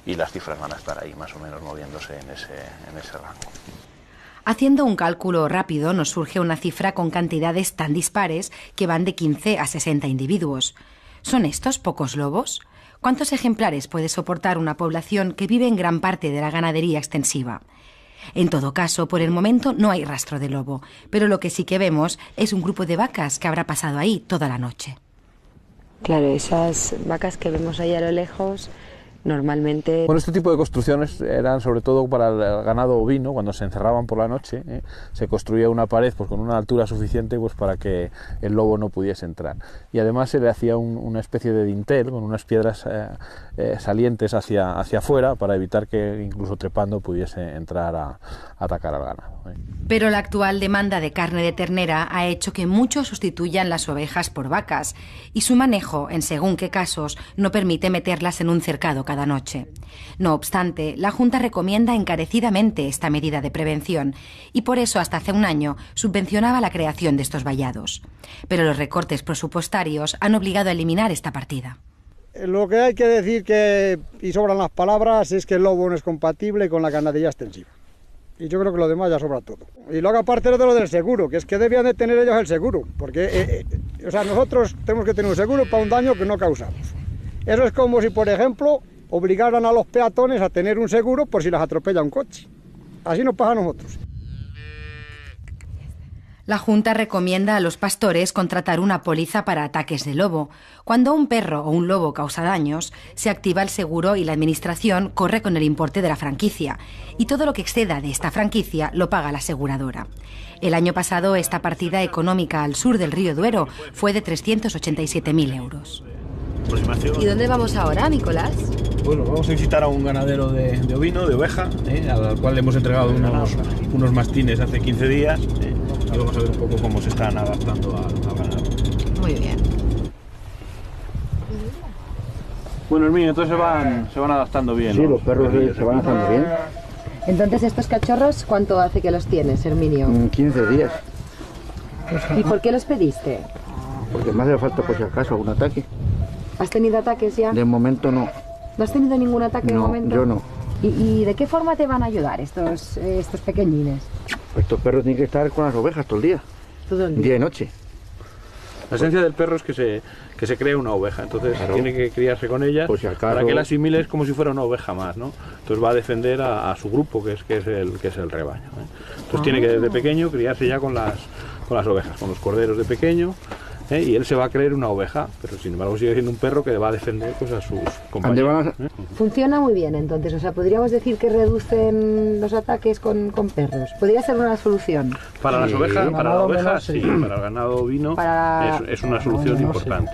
y las cifras van a estar ahí más o menos moviéndose en ese rango. Haciendo un cálculo rápido nos surge una cifra con cantidades tan dispares que van de 15 a 60 individuos. ¿Son estos pocos lobos? ¿Cuántos ejemplares puede soportar una población que vive en gran parte de la ganadería extensiva? En todo caso, por el momento no hay rastro de lobo, pero lo que sí que vemos es un grupo de vacas que habrá pasado ahí toda la noche. Claro, esas vacas que vemos ahí a lo lejos, normalmente... Bueno, este tipo de construcciones eran sobre todo para el ganado ovino. Cuando se encerraban por la noche, se construía una pared pues, con una altura suficiente pues, para que el lobo no pudiese entrar. Y además se le hacía una especie de dintel con unas piedras salientes hacia afuera para evitar que incluso trepando pudiese entrar a atacar al ganado. Pero la actual demanda de carne de ternera ha hecho que muchos sustituyan las ovejas por vacas y su manejo, en según qué casos, no permite meterlas en un cercado cada noche. No obstante, la Junta recomienda encarecidamente esta medida de prevención y por eso hasta hace un año subvencionaba la creación de estos vallados. Pero los recortes presupuestarios han obligado a eliminar esta partida. Lo que hay que decir, y sobran las palabras, es que el lobo no es compatible con la ganadería extensiva. Y yo creo que lo demás ya sobra todo. Y luego aparte de lo del seguro, que es que debían de tener ellos el seguro, porque nosotros tenemos que tener un seguro para un daño que no causamos. Eso es como si, por ejemplo, obligaran a los peatones a tener un seguro por si les atropella un coche. Así nos pasa a nosotros. La Junta recomienda a los pastores contratar una póliza para ataques de lobo. Cuando un perro o un lobo causa daños, se activa el seguro y la administración corre con el importe de la franquicia. Y todo lo que exceda de esta franquicia lo paga la aseguradora. El año pasado esta partida económica al sur del río Duero fue de 387.000 euros. ¿Y dónde vamos ahora, Nicolás? Bueno, vamos a visitar a un ganadero de ovino, de oveja, al cual le hemos entregado unos mastines hace 15 días. Y vamos a ver un poco cómo se están adaptando al ganado. Muy bien. Bueno, Herminio, entonces se van adaptando bien. Sí, ¿no? Los perros se van adaptando bien. Entonces, ¿estos cachorros cuánto hace que los tienes, Herminio? 15 días. ¿Y por qué los pediste? Porque me hace falta, por si acaso, algún ataque. ¿Has tenido ataques ya? De momento no. ¿No has tenido ningún ataque de momento? Yo no. ¿Y de qué forma te van a ayudar estos pequeñines? Estos perros tienen que estar con las ovejas todo el día. Todo el día. Día y noche. La esencia del perro es que se crea una oveja, entonces claro, tiene que criarse con ella si acaso, para que la asimile como si fuera una oveja más, ¿no? Entonces va a defender a su grupo, que es el rebaño, Entonces tiene que desde pequeño criarse ya con las ovejas, con los corderos de pequeño, y él se va a creer una oveja, pero sin embargo sigue siendo un perro que va a defender pues, a sus compañeros. Funciona muy bien entonces, o sea, podríamos decir que reducen los ataques con perros. ¿Podría ser una solución? Para las ovejas, para la oveja sí, para el ganado ovino es una solución importante.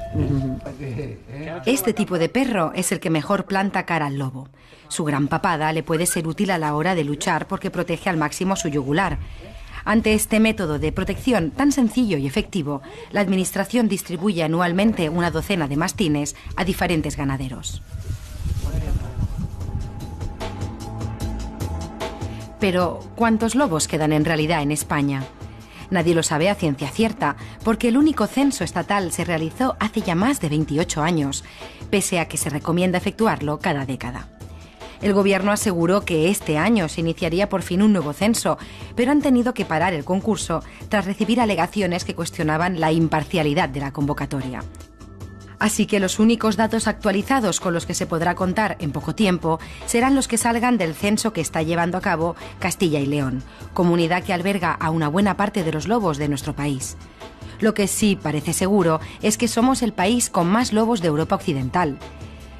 Este tipo de perro es el que mejor planta cara al lobo. Su gran papada le puede ser útil a la hora de luchar porque protege al máximo su yugular. Ante este método de protección tan sencillo y efectivo, la Administración distribuye anualmente una docena de mastines a diferentes ganaderos. Pero, ¿cuántos lobos quedan en realidad en España? Nadie lo sabe a ciencia cierta, porque el único censo estatal se realizó hace ya más de 28 años, pese a que se recomienda efectuarlo cada década. El gobierno aseguró que este año se iniciaría por fin un nuevo censo, pero han tenido que parar el concurso tras recibir alegaciones que cuestionaban la imparcialidad de la convocatoria. Así que los únicos datos actualizados con los que se podrá contar en poco tiempo serán los que salgan del censo que está llevando a cabo Castilla y León, comunidad que alberga a una buena parte de los lobos de nuestro país. Lo que sí parece seguro es que somos el país con más lobos de Europa Occidental,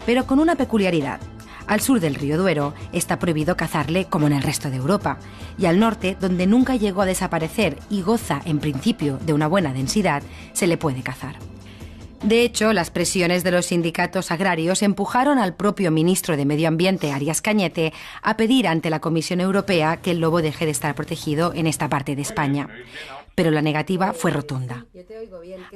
pero con una peculiaridad. Al sur del río Duero está prohibido cazarle como en el resto de Europa, y al norte, donde nunca llegó a desaparecer y goza en principio de una buena densidad, se le puede cazar. De hecho, las presiones de los sindicatos agrarios empujaron al propio ministro de Medio Ambiente, Arias Cañete, a pedir ante la Comisión Europea que el lobo deje de estar protegido en esta parte de España. Pero la negativa fue rotunda,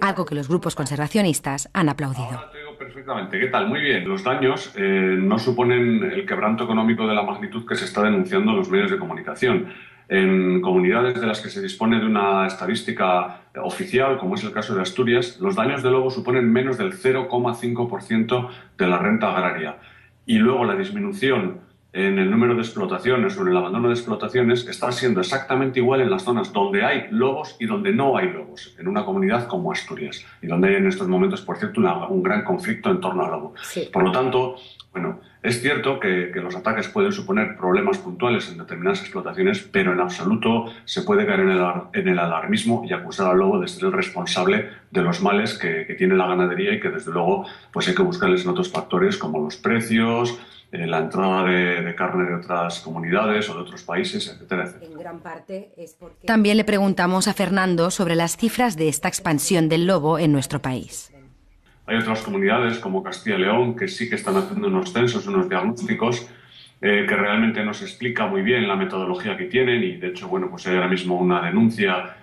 algo que los grupos conservacionistas han aplaudido. Ahora te oigo perfectamente. ¿Qué tal? Muy bien. Los daños no suponen el quebranto económico de la magnitud que se está denunciando en los medios de comunicación. En comunidades de las que se dispone de una estadística oficial, como es el caso de Asturias, los daños de lobo suponen menos del 0,5% de la renta agraria. Y luego la disminución en el número de explotaciones o en el abandono de explotaciones está siendo exactamente igual en las zonas donde hay lobos y donde no hay lobos, en una comunidad como Asturias, y donde hay en estos momentos, por cierto, un gran conflicto en torno al lobo. Sí. Por lo tanto, bueno, es cierto que los ataques pueden suponer problemas puntuales en determinadas explotaciones, pero en absoluto se puede caer en el alarmismo y acusar al lobo de ser el responsable de los males que tiene la ganadería, y que desde luego pues hay que buscarles en otros factores como los precios, la entrada de carne de otras comunidades o de otros países, etcétera, etcétera. En gran parte es porque... También le preguntamos a Fernando sobre las cifras de esta expansión del lobo en nuestro país. Hay otras comunidades como Castilla y León que sí que están haciendo unos censos, unos diagnósticos que realmente nos explica muy bien la metodología que tienen, y de hecho, bueno, pues hay ahora mismo una denuncia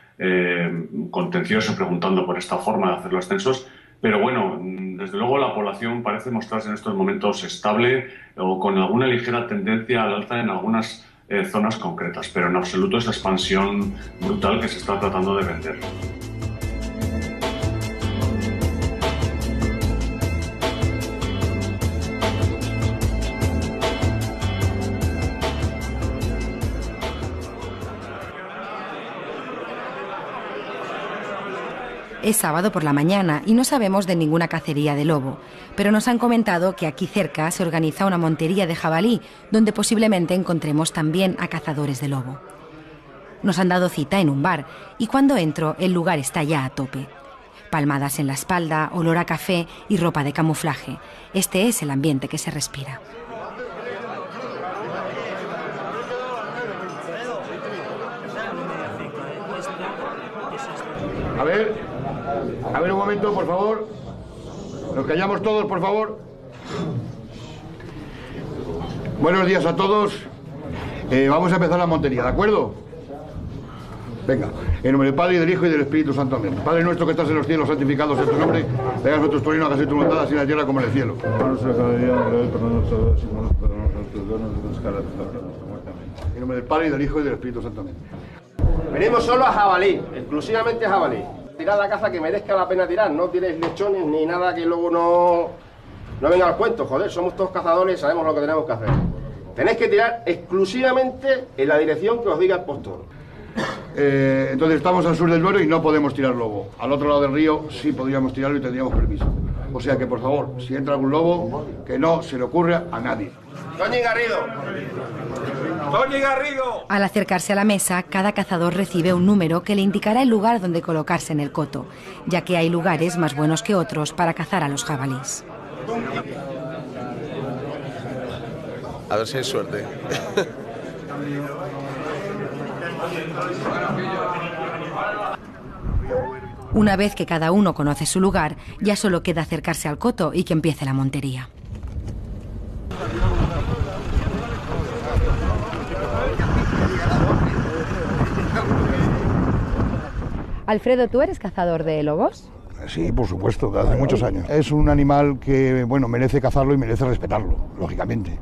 contenciosa preguntando por esta forma de hacer los censos. Pero bueno, desde luego la población parece mostrarse en estos momentos estable o con alguna ligera tendencia al alza en algunas zonas concretas, pero en absoluto esa expansión brutal que se está tratando de vender. Es sábado por la mañana y no sabemos de ninguna cacería de lobo, pero nos han comentado que aquí cerca se organiza una montería de jabalí, donde posiblemente encontremos también a cazadores de lobo. Nos han dado cita en un bar y cuando entro el lugar está ya a tope. Palmadas en la espalda, olor a café y ropa de camuflaje. Este es el ambiente que se respira. A ver un momento, por favor. Nos callamos todos, por favor. Buenos días a todos. Vamos a empezar la montería, ¿de acuerdo? Venga, en nombre del Padre, y del Hijo, y del Espíritu Santo. Amén. Padre nuestro que estás en los cielos, santificado sea tu nombre. Venga a nosotros tu reino, hágase tu voluntad, así en la tierra como en el cielo. En nombre del Padre, y del Hijo, y del Espíritu Santo. Amén. Venimos solo a jabalí, exclusivamente a jabalí. Tirad la caza que merezca la pena tirar, no tiréis lechones ni nada que luego no venga al cuento, joder, somos todos cazadores, sabemos lo que tenemos que hacer. Tenéis que tirar exclusivamente en la dirección que os diga el postor. Entonces estamos al sur del Duero y no podemos tirar lobo. Al otro lado del río sí podríamos tirarlo y tendríamos permiso. O sea que, por favor, si entra algún lobo, que no se le ocurra a nadie. ¡Toñi Garrido! ¡Toñi Garrido! Al acercarse a la mesa, cada cazador recibe un número que le indicará el lugar donde colocarse en el coto, ya que hay lugares más buenos que otros para cazar a los jabalíes. A ver si hay suerte. Una vez que cada uno conoce su lugar, ya solo queda acercarse al coto y que empiece la montería. Alfredo, ¿tú eres cazador de lobos? Sí, por supuesto, desde hace muchos años. Es un animal que, bueno, merece cazarlo y merece respetarlo, lógicamente.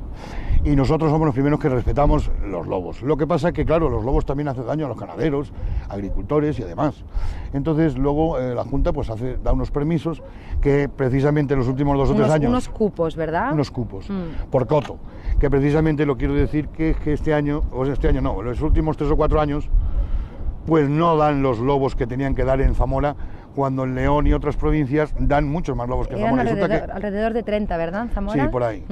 Y nosotros somos los primeros que respetamos los lobos. Lo que pasa es que, claro, los lobos también hacen daño a los ganaderos, agricultores y demás. Entonces, luego la Junta pues da unos permisos que precisamente en los últimos 2 o 3 años... Unos cupos, ¿verdad? Unos cupos, por coto. Que precisamente lo quiero decir que este año, en los últimos 3 o 4 años, pues no dan los lobos que tenían que dar en Zamora, cuando en León y otras provincias dan muchos más lobos que en Zamora. Alrededor de 30, ¿verdad, en Zamora? Sí, por ahí.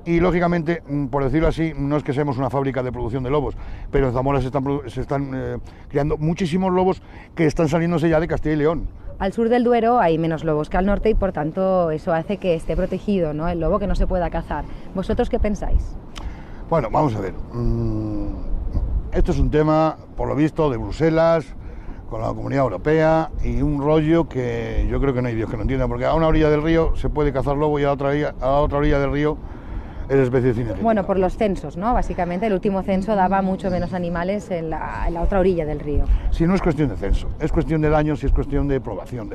Y lógicamente, por decirlo así, no es que seamos una fábrica de producción de lobos, pero en Zamora se están criando muchísimos lobos que están saliéndose ya de Castilla y León. Al sur del Duero hay menos lobos que al norte y por tanto eso hace que esté protegido, ¿no?, el lobo, que no se pueda cazar. ¿Vosotros qué pensáis? Bueno, vamos a ver. Esto es un tema, por lo visto, de Bruselas, con la Comunidad Europea, y un rollo que yo creo que no hay Dios que no entienda, porque a una orilla del río se puede cazar lobo y a la otra orilla del río es especie cinegética. Bueno, por los censos, ¿no? Básicamente el último censo daba mucho menos animales en la otra orilla del río. Sí, no es cuestión de censo, es cuestión de daños y es cuestión de población,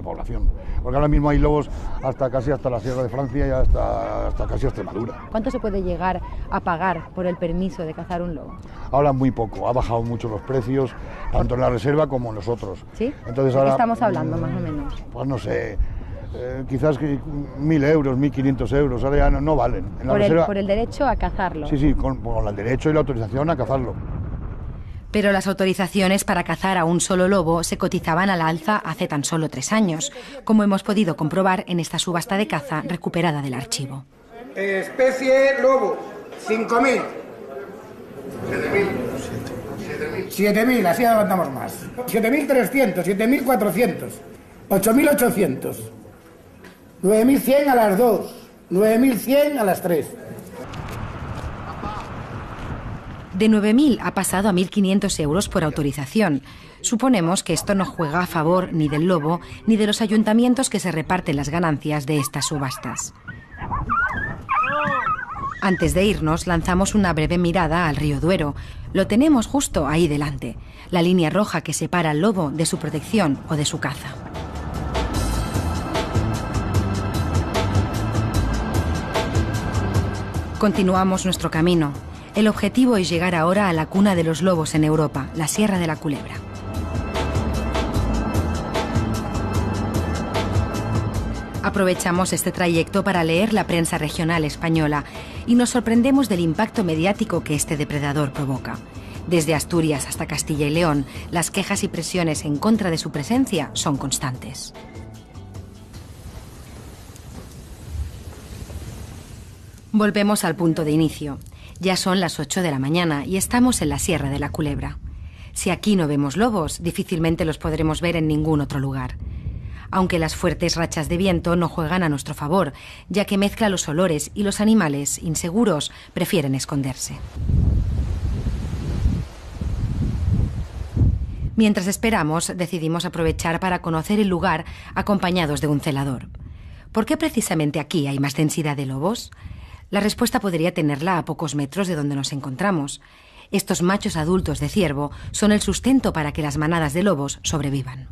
porque ahora mismo hay lobos casi hasta la Sierra de Francia y hasta casi Extremadura. ¿Cuánto se puede llegar a pagar por el permiso de cazar un lobo? Ahora muy poco, ha bajado mucho los precios, tanto en la reserva como en los otros. ¿Sí? Entonces, ¿De ahora, qué estamos hablando, más o menos? Pues no sé, quizás 1.000 euros, 1.500 euros, ahora ya no valen. En la reserva, por el derecho a cazarlo. Sí, con el derecho y la autorización a cazarlo. Pero las autorizaciones para cazar a un solo lobo se cotizaban al alza hace tan solo 3 años, como hemos podido comprobar en esta subasta de caza recuperada del archivo. Especie lobo, 5.000. 7.000, así adelantamos más. 7.300, 7.400, 8.800, 9.100 a las 2, 9.100 a las 3. De 9.000 ha pasado a 1.500 euros por autorización. Suponemos que esto no juega a favor ni del lobo ni de los ayuntamientos que se reparten las ganancias de estas subastas. Antes de irnos, lanzamos una breve mirada al río Duero. Lo tenemos justo ahí delante, la línea roja que separa al lobo de su protección o de su caza. Continuamos nuestro camino. El objetivo es llegar ahora a la cuna de los lobos en Europa, la Sierra de la Culebra. Aprovechamos este trayecto para leer la prensa regional española y nos sorprendemos del impacto mediático que este depredador provoca. Desde Asturias hasta Castilla y León, las quejas y presiones en contra de su presencia son constantes. Volvemos al punto de inicio. Ya son las 8 de la mañana y estamos en la Sierra de la Culebra. Si aquí no vemos lobos, difícilmente los podremos ver en ningún otro lugar. Aunque las fuertes rachas de viento no juegan a nuestro favor, ya que mezcla los olores y los animales, inseguros, prefieren esconderse. Mientras esperamos, decidimos aprovechar para conocer el lugar acompañados de un celador. ¿Por qué precisamente aquí hay más densidad de lobos? La respuesta podría tenerla a pocos metros de donde nos encontramos. Estos machos adultos de ciervo son el sustento para que las manadas de lobos sobrevivan.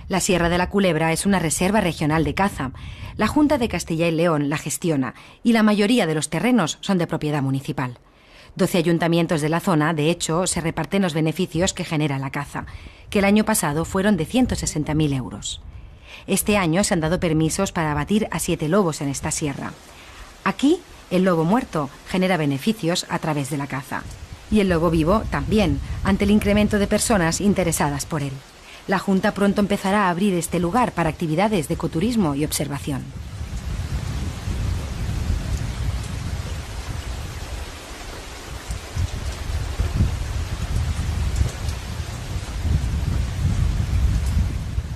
La Sierra de la Culebra es una reserva regional de caza. La Junta de Castilla y León la gestiona y la mayoría de los terrenos son de propiedad municipal. 12 ayuntamientos de la zona, de hecho, se reparten los beneficios que genera la caza, que el año pasado fueron de 160.000 euros. Este año se han dado permisos para abatir a 7 lobos en esta sierra. Aquí, el lobo muerto genera beneficios a través de la caza. Y el lobo vivo también, ante el incremento de personas interesadas por él. La Junta pronto empezará a abrir este lugar para actividades de ecoturismo y observación.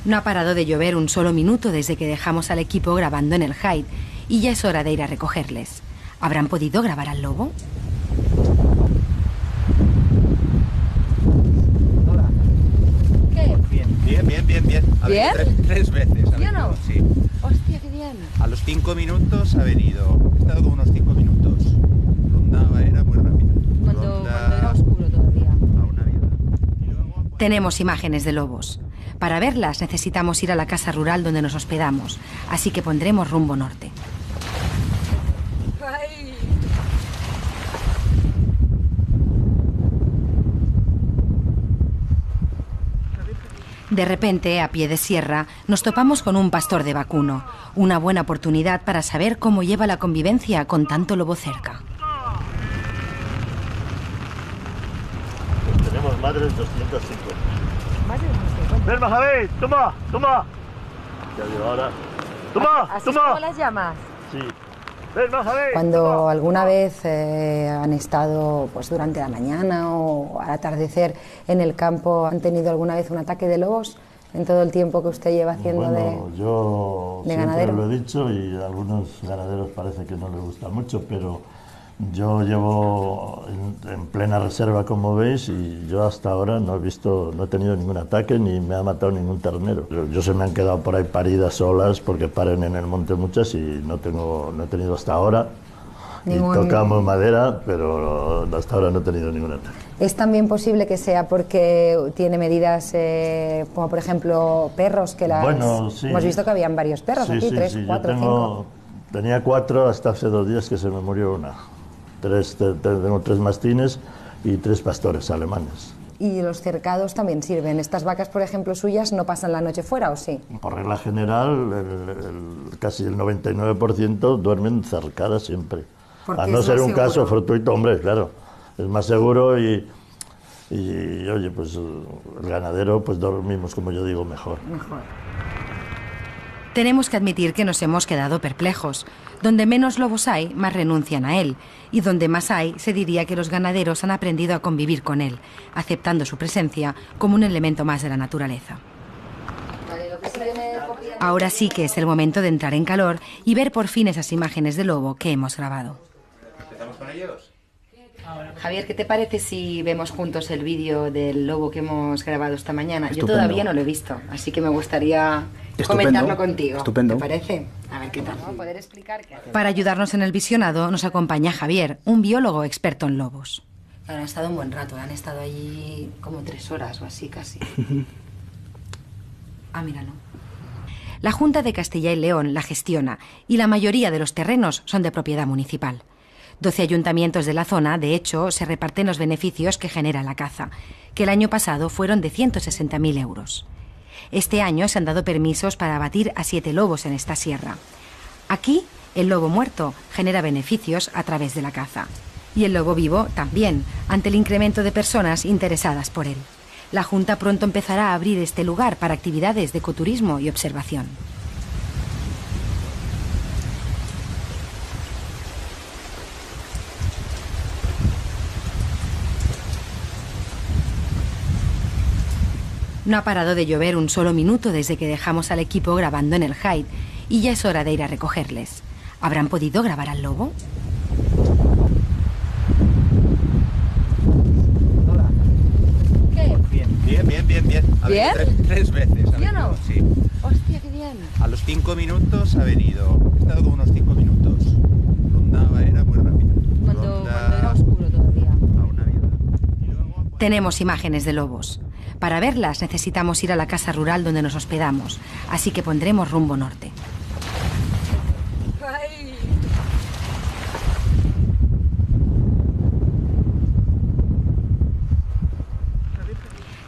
No ha parado de llover un solo minuto desde que dejamos al equipo grabando en el Hyde y ya es hora de ir a recogerles. ¿Habrán podido grabar al lobo? Bien. ¿Bien? Tres veces. ¿Sí o no? Sí. Hostia, qué bien. A los 5 minutos ha venido. He estado como unos 5 minutos. Rondaba, era muy rápido. Cuando era oscuro todavía. Tenemos imágenes de lobos. Para verlas necesitamos ir a la casa rural donde nos hospedamos, así que pondremos rumbo norte. De repente, a pie de sierra, nos topamos con un pastor de vacuno, una buena oportunidad para saber cómo lleva la convivencia con tanto lobo cerca. Tenemos más de 250. Más de 250. Ven, Javi, toma, toma. Ya digo ahora. Toma, ¿Así toma. como las llamas? Sí. Ven, Javi. Cuando alguna vez han estado pues durante la mañana o al atardecer en el campo, ¿han tenido alguna vez un ataque de lobos en todo el tiempo que usted lleva haciendo yo de siempre ganadero? lo he dicho y a algunos ganaderos parece que no les gusta mucho, pero yo llevo en plena reserva, como veis, y yo hasta ahora no he tenido ningún ataque ni me ha matado ningún ternero. Yo se me han quedado por ahí paridas solas porque paren en el monte muchas y no he tenido hasta ahora. Y tocamos madera, pero hasta ahora no he tenido ningún ataque. ¿Es también posible que sea porque tiene medidas como por ejemplo perros que las... Bueno, sí. Hemos visto que habían varios perros aquí, 3, 4, 5. Tenía 4 hasta hace 2 días que se me murió una. Tengo 3 mastines y 3 pastores alemanes. ¿Y los cercados también sirven? ¿Estas vacas, por ejemplo, suyas no pasan la noche fuera o sí? Por regla general, casi el 99% duermen cercadas siempre. A no ser un caso fortuito, hombre, claro. Es más seguro y oye, pues el ganadero, pues dormimos, como yo digo, mejor. Tenemos que admitir que nos hemos quedado perplejos. Donde menos lobos hay, más renuncian a él. Y donde más hay, se diría que los ganaderos han aprendido a convivir con él, aceptando su presencia como un elemento más de la naturaleza. Ahora sí que es el momento de entrar en calor y ver por fin esas imágenes de lobo que hemos grabado. ¿Empezamos con ellos? Javier, ¿qué te parece si vemos juntos el vídeo del lobo que hemos grabado esta mañana? Estupendo. Yo todavía no lo he visto, así que me gustaría comentarlo contigo. Estupendo. ¿Te parece? A ver qué tal. Para ayudarnos en el visionado nos acompaña Javier, un biólogo experto en lobos. Han estado un buen rato, han estado allí como 3 horas o así casi. Míralo. La Junta de Castilla y León la gestiona y la mayoría de los terrenos son de propiedad municipal. 12 ayuntamientos de la zona, de hecho, se reparten los beneficios que genera la caza, que el año pasado fueron de 160.000 euros. Este año se han dado permisos para abatir a 7 lobos en esta sierra. Aquí, el lobo muerto genera beneficios a través de la caza. Y el lobo vivo también, ante el incremento de personas interesadas por él. La Junta pronto empezará a abrir este lugar para actividades de ecoturismo y observación. No ha parado de llover un solo minuto desde que dejamos al equipo grabando en el Hyde y ya es hora de ir a recogerles. ¿Habrán podido grabar al lobo? Hola. ¿Qué? Bien. Ha ¿Bien? venido 3 veces. ¿Sí o no? Sí. Hostia, qué bien. A los 5 minutos ha venido. He estado como unos 5 minutos. Rondaba, era muy rápido. Cuando era oscuro todavía. Tenemos imágenes de lobos. Para verlas necesitamos ir a la casa rural donde nos hospedamos, así que pondremos rumbo norte.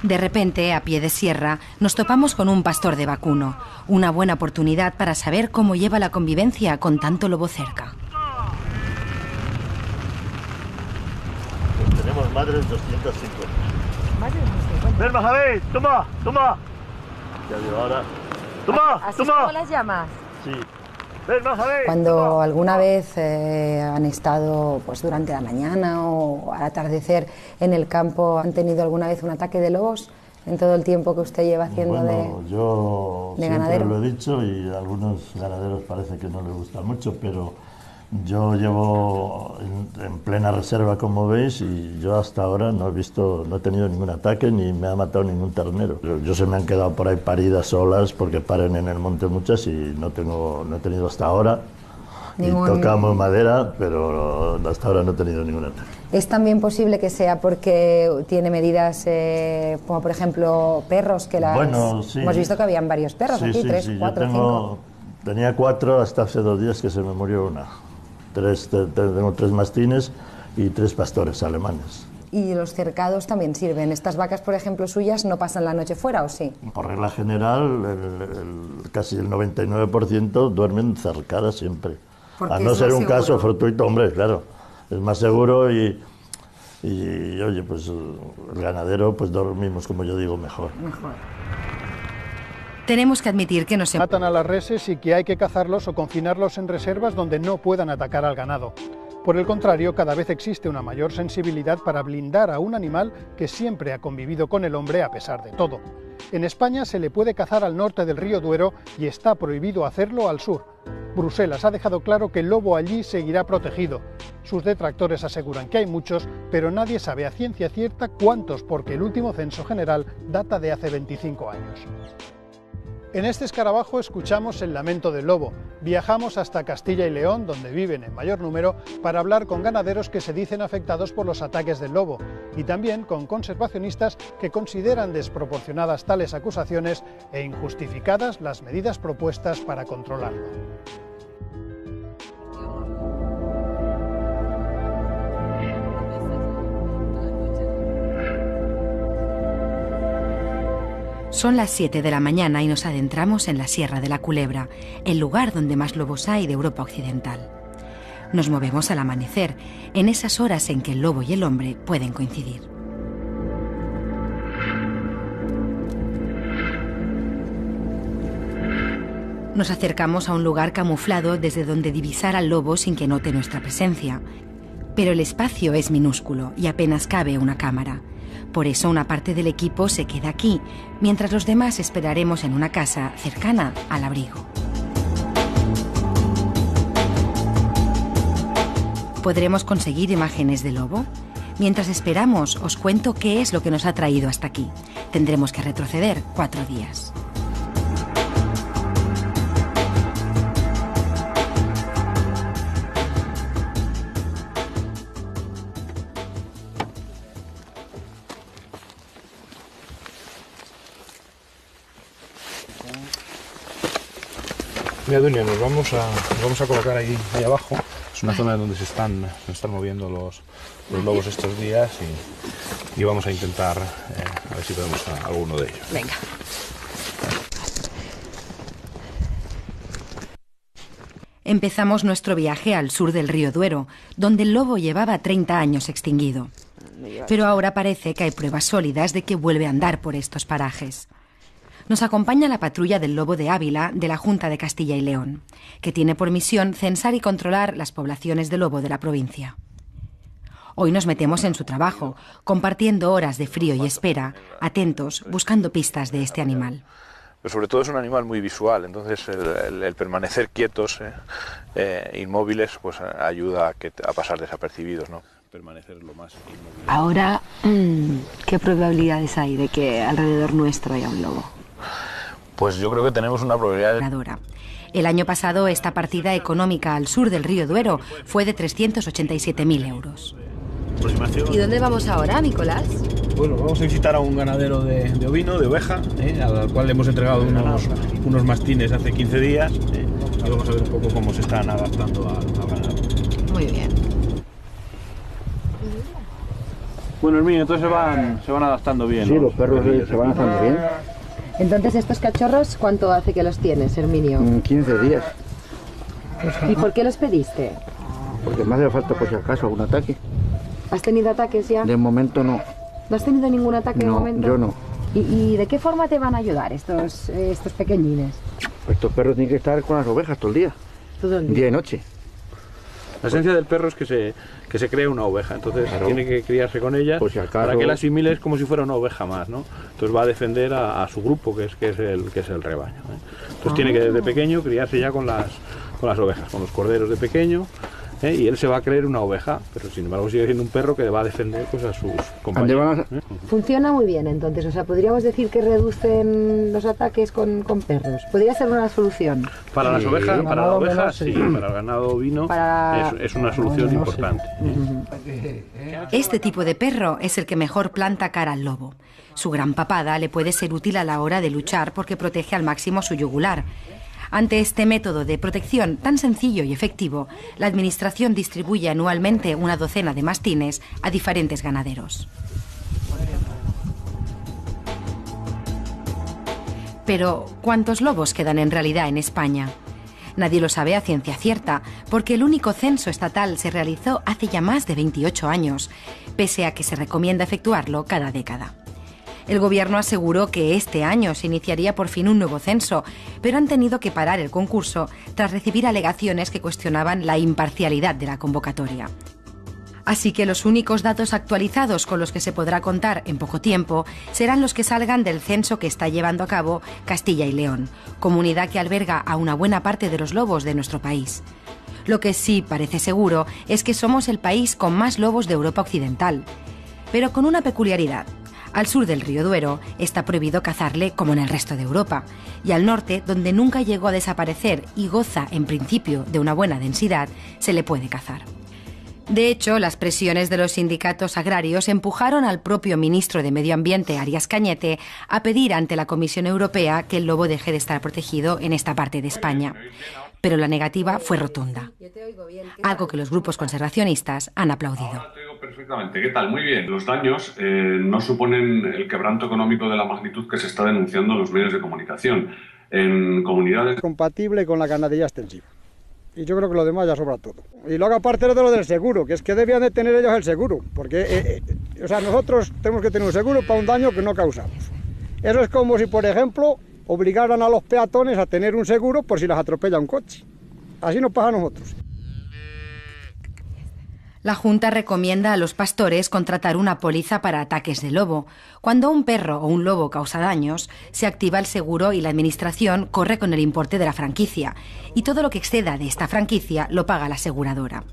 De repente, a pie de sierra, nos topamos con un pastor de vacuno, una buena oportunidad para saber cómo lleva la convivencia con tanto lobo cerca. Tenemos más de 250. Más de 250. Ven, Javi, toma, toma. Ya digo ahora. Toma, ¿Así toma. como las llamas? Sí. Ven, Javi. Cuando alguna vez han estado pues durante la mañana o al atardecer en el campo, ¿han tenido alguna vez un ataque de lobos en todo el tiempo que usted lleva haciendo yo de siempre ganadero? lo he dicho y a algunos ganaderos parece que no les gusta mucho, pero yo llevo en plena reserva, como veis, y yo hasta ahora no he tenido ningún ataque ni me ha matado ningún ternero. Yo se me han quedado por ahí paridas solas porque paren en el monte muchas y no he tenido hasta ahora. Y tocamos madera, pero hasta ahora no he tenido ningún ataque. ¿Es también posible que sea porque tiene medidas como por ejemplo perros que las... Bueno, sí. Hemos visto que habían varios perros aquí, 3, 4, 5. Tenía 4 hasta hace 2 días que se me murió una. Tengo 3 mastines y 3 pastores alemanes. ¿Y los cercados también sirven? ¿Estas vacas, por ejemplo, suyas, no pasan la noche fuera o sí? Por regla general, casi el 99% duermen cercadas siempre. A no ser un caso fortuito, hombre, claro. Es más seguro y oye, pues el ganadero, pues dormimos, como yo digo, mejor. Tenemos que admitir que no se matan a las reses y que hay que cazarlos o confinarlos en reservas donde no puedan atacar al ganado. Por el contrario, cada vez existe una mayor sensibilidad para blindar a un animal que siempre ha convivido con el hombre a pesar de todo. En España se le puede cazar al norte del río Duero y está prohibido hacerlo al sur. Bruselas ha dejado claro que el lobo allí seguirá protegido. Sus detractores aseguran que hay muchos, pero nadie sabe a ciencia cierta cuántos, porque el último censo general data de hace 25 años. En este escarabajo escuchamos el lamento del lobo. Viajamos hasta Castilla y León, donde viven en mayor número, para hablar con ganaderos que se dicen afectados por los ataques del lobo y también con conservacionistas que consideran desproporcionadas tales acusaciones e injustificadas las medidas propuestas para controlarlo. Son las 7 de la mañana y nos adentramos en la Sierra de la Culebra, el lugar donde más lobos hay de Europa Occidental. Nos movemos al amanecer, en esas horas en que el lobo y el hombre pueden coincidir. Nos acercamos a un lugar camuflado desde donde divisar al lobo sin que note nuestra presencia. Pero el espacio es minúsculo y apenas cabe una cámara. Por eso una parte del equipo se queda aquí, mientras los demás esperaremos en una casa cercana al abrigo. ¿Podremos conseguir imágenes del lobo? Mientras esperamos, os cuento qué es lo que nos ha traído hasta aquí. Tendremos que retroceder 4 días. Mira, Dunia, nos vamos a colocar ahí abajo. Es una zona donde se están moviendo los lobos estos días y vamos a intentar a ver si podemos a alguno de ellos. Venga. Empezamos nuestro viaje al sur del río Duero, donde el lobo llevaba 30 años extinguido. Pero ahora parece que hay pruebas sólidas de que vuelve a andar por estos parajes. Nos acompaña la patrulla del lobo de Ávila de la Junta de Castilla y León, que tiene por misión censar y controlar las poblaciones de lobo de la provincia. Hoy nos metemos en su trabajo, compartiendo horas de frío y espera, atentos, buscando pistas de este animal. Pero sobre todo es un animal muy visual, entonces el permanecer quietos, inmóviles, pues ayuda a pasar desapercibidos, ¿no? Permanecer lo más inmóvil. Ahora, ¿qué probabilidades hay de que alrededor nuestro haya un lobo? Pues yo creo que tenemos una probabilidad... El año pasado esta partida económica al sur del río Duero fue de 387.000 euros. ¿Y dónde vamos ahora, Nicolás? Bueno, vamos a visitar a un ganadero de ovino, de oveja, al cual le hemos entregado unos mastines hace 15 días y vamos a ver un poco cómo se están adaptando al ganado. Muy bien. Bueno, Herminio, entonces se van adaptando bien. Sí, los perros se van adaptando bien. Entonces, ¿estos cachorros cuánto hace que los tienes, Herminio? 15 días. ¿Y por qué los pediste? Porque me hace falta, por si acaso, algún ataque. ¿Has tenido ataques ya? De momento no. ¿No has tenido ningún ataque de momento? No, yo no. ¿Y de qué forma te van a ayudar estos pequeñines? Estos perros tienen que estar con las ovejas todo el día. Todo el día. Día y noche. La esencia del perro es que se crea una oveja, entonces tiene que criarse con ella para que la asimiles como si fuera una oveja más, ¿no? Entonces va a defender a su grupo, que es el rebaño, Entonces tiene que desde pequeño criarse ya con las ovejas, con los corderos de pequeño, y él se va a creer una oveja, pero sin embargo sigue siendo un perro que va a defender pues, a sus compañeros. Funciona muy bien entonces, o sea, podríamos decir que reducen los ataques con perros. ¿Podría ser una solución? Para las ovejas, para la oveja sí, para el ganado ovino es una solución importante. Este tipo de perro es el que mejor planta cara al lobo. Su gran papada le puede ser útil a la hora de luchar porque protege al máximo su yugular. Ante este método de protección tan sencillo y efectivo, la Administración distribuye anualmente una docena de mastines a diferentes ganaderos. Pero, ¿cuántos lobos quedan en realidad en España? Nadie lo sabe a ciencia cierta, porque el único censo estatal se realizó hace ya más de 28 años, pese a que se recomienda efectuarlo cada década. El gobierno aseguró que este año se iniciaría por fin un nuevo censo, pero han tenido que parar el concurso tras recibir alegaciones que cuestionaban la imparcialidad de la convocatoria. Así que los únicos datos actualizados con los que se podrá contar en poco tiempo serán los que salgan del censo que está llevando a cabo Castilla y León, comunidad que alberga a una buena parte de los lobos de nuestro país. Lo que sí parece seguro es que somos el país con más lobos de Europa Occidental, pero con una peculiaridad. Al sur del río Duero está prohibido cazarle como en el resto de Europa, y al norte, donde nunca llegó a desaparecer y goza en principio de una buena densidad, se le puede cazar. De hecho, las presiones de los sindicatos agrarios empujaron al propio ministro de Medio Ambiente, Arias Cañete, a pedir ante la Comisión Europea que el lobo deje de estar protegido en esta parte de España. Pero la negativa fue rotunda, algo que los grupos conservacionistas han aplaudido. Ahora te oigo perfectamente. ¿Qué tal? Muy bien. Los daños no suponen el quebranto económico de la magnitud que se está denunciando en los medios de comunicación. En comunidades... Compatible con la ganadería extensiva. Y yo creo que lo demás ya sobra todo. Y luego aparte de lo del seguro, que es que debían de tener ellos el seguro, porque o sea, nosotros tenemos que tener un seguro para un daño que no causamos. Eso es como si, por ejemplo, obligaran a los peatones a tener un seguro por si las atropella un coche. Así nos pasa a nosotros. La Junta recomienda a los pastores contratar una póliza para ataques de lobo. Cuando un perro o un lobo causa daños, se activa el seguro y la Administración corre con el importe de la franquicia. Y todo lo que exceda de esta franquicia lo paga la aseguradora.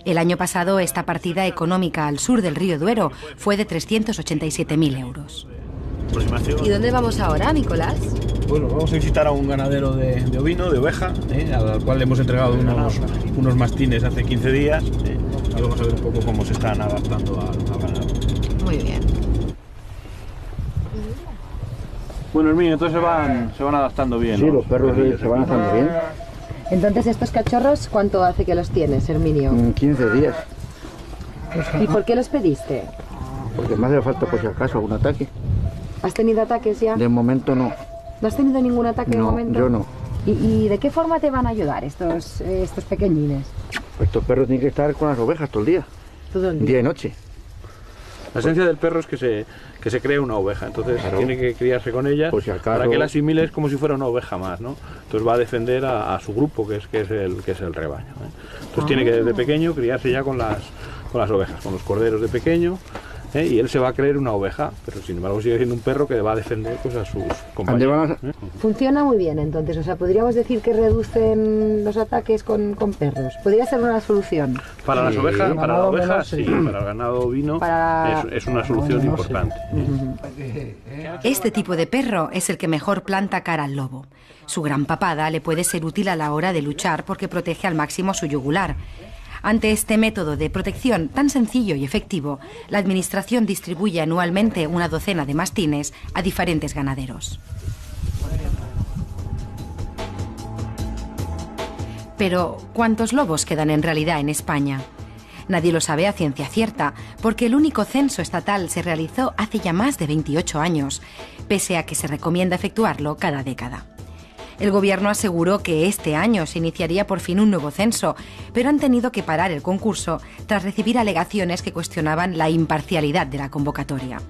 El año pasado, esta partida económica al sur del río Duero fue de 387.000 euros. ¿Y dónde vamos ahora, Nicolás? Bueno, vamos a visitar a un ganadero de ovino, de oveja, al cual le hemos entregado unos mastines hace 15 días. Y vamos a ver un poco cómo se están adaptando al ganado. Muy bien. Bueno, Herminio, entonces se van adaptando bien. Sí, los perros se van adaptando bien. Entonces, ¿estos cachorros cuánto hace que los tienes, Herminio? 15 días. ¿Y por qué los pediste? Porque me hace falta, por si acaso, algún ataque. ¿Has tenido ataques ya? De momento no. ¿No has tenido ningún ataque de momento? Yo no. ¿Y de qué forma te van a ayudar estos pequeñines? Estos perros tienen que estar con las ovejas todo el día. Todo el día. Día y noche. La esencia del perro es que se cree una oveja, entonces tiene que criarse con ella si acaso... para que la asimile como si fuera una oveja más, ¿no? Entonces va a defender a su grupo, que es el rebaño, ¿eh? Entonces tiene que desde pequeño criarse ya con las ovejas, con los corderos de pequeño. Y él se va a creer una oveja, pero sin embargo sigue siendo un perro que va a defender pues, a sus compañeros. Funciona muy bien entonces, o sea, podríamos decir que reducen los ataques con perros. ¿Podría ser una solución? Para las ovejas, para la oveja sí, para el ganado ovino es una solución importante. Este tipo de perro es el que mejor planta cara al lobo. Su gran papada le puede ser útil a la hora de luchar porque protege al máximo su yugular. Ante este método de protección tan sencillo y efectivo, la Administración distribuye anualmente una docena de mastines a diferentes ganaderos. Pero, ¿cuántos lobos quedan en realidad en España? Nadie lo sabe a ciencia cierta, porque el único censo estatal se realizó hace ya más de 28 años, pese a que se recomienda efectuarlo cada década. El gobierno aseguró que este año se iniciaría por fin un nuevo censo, pero han tenido que parar el concurso tras recibir alegaciones que cuestionaban la imparcialidad de la convocatoria.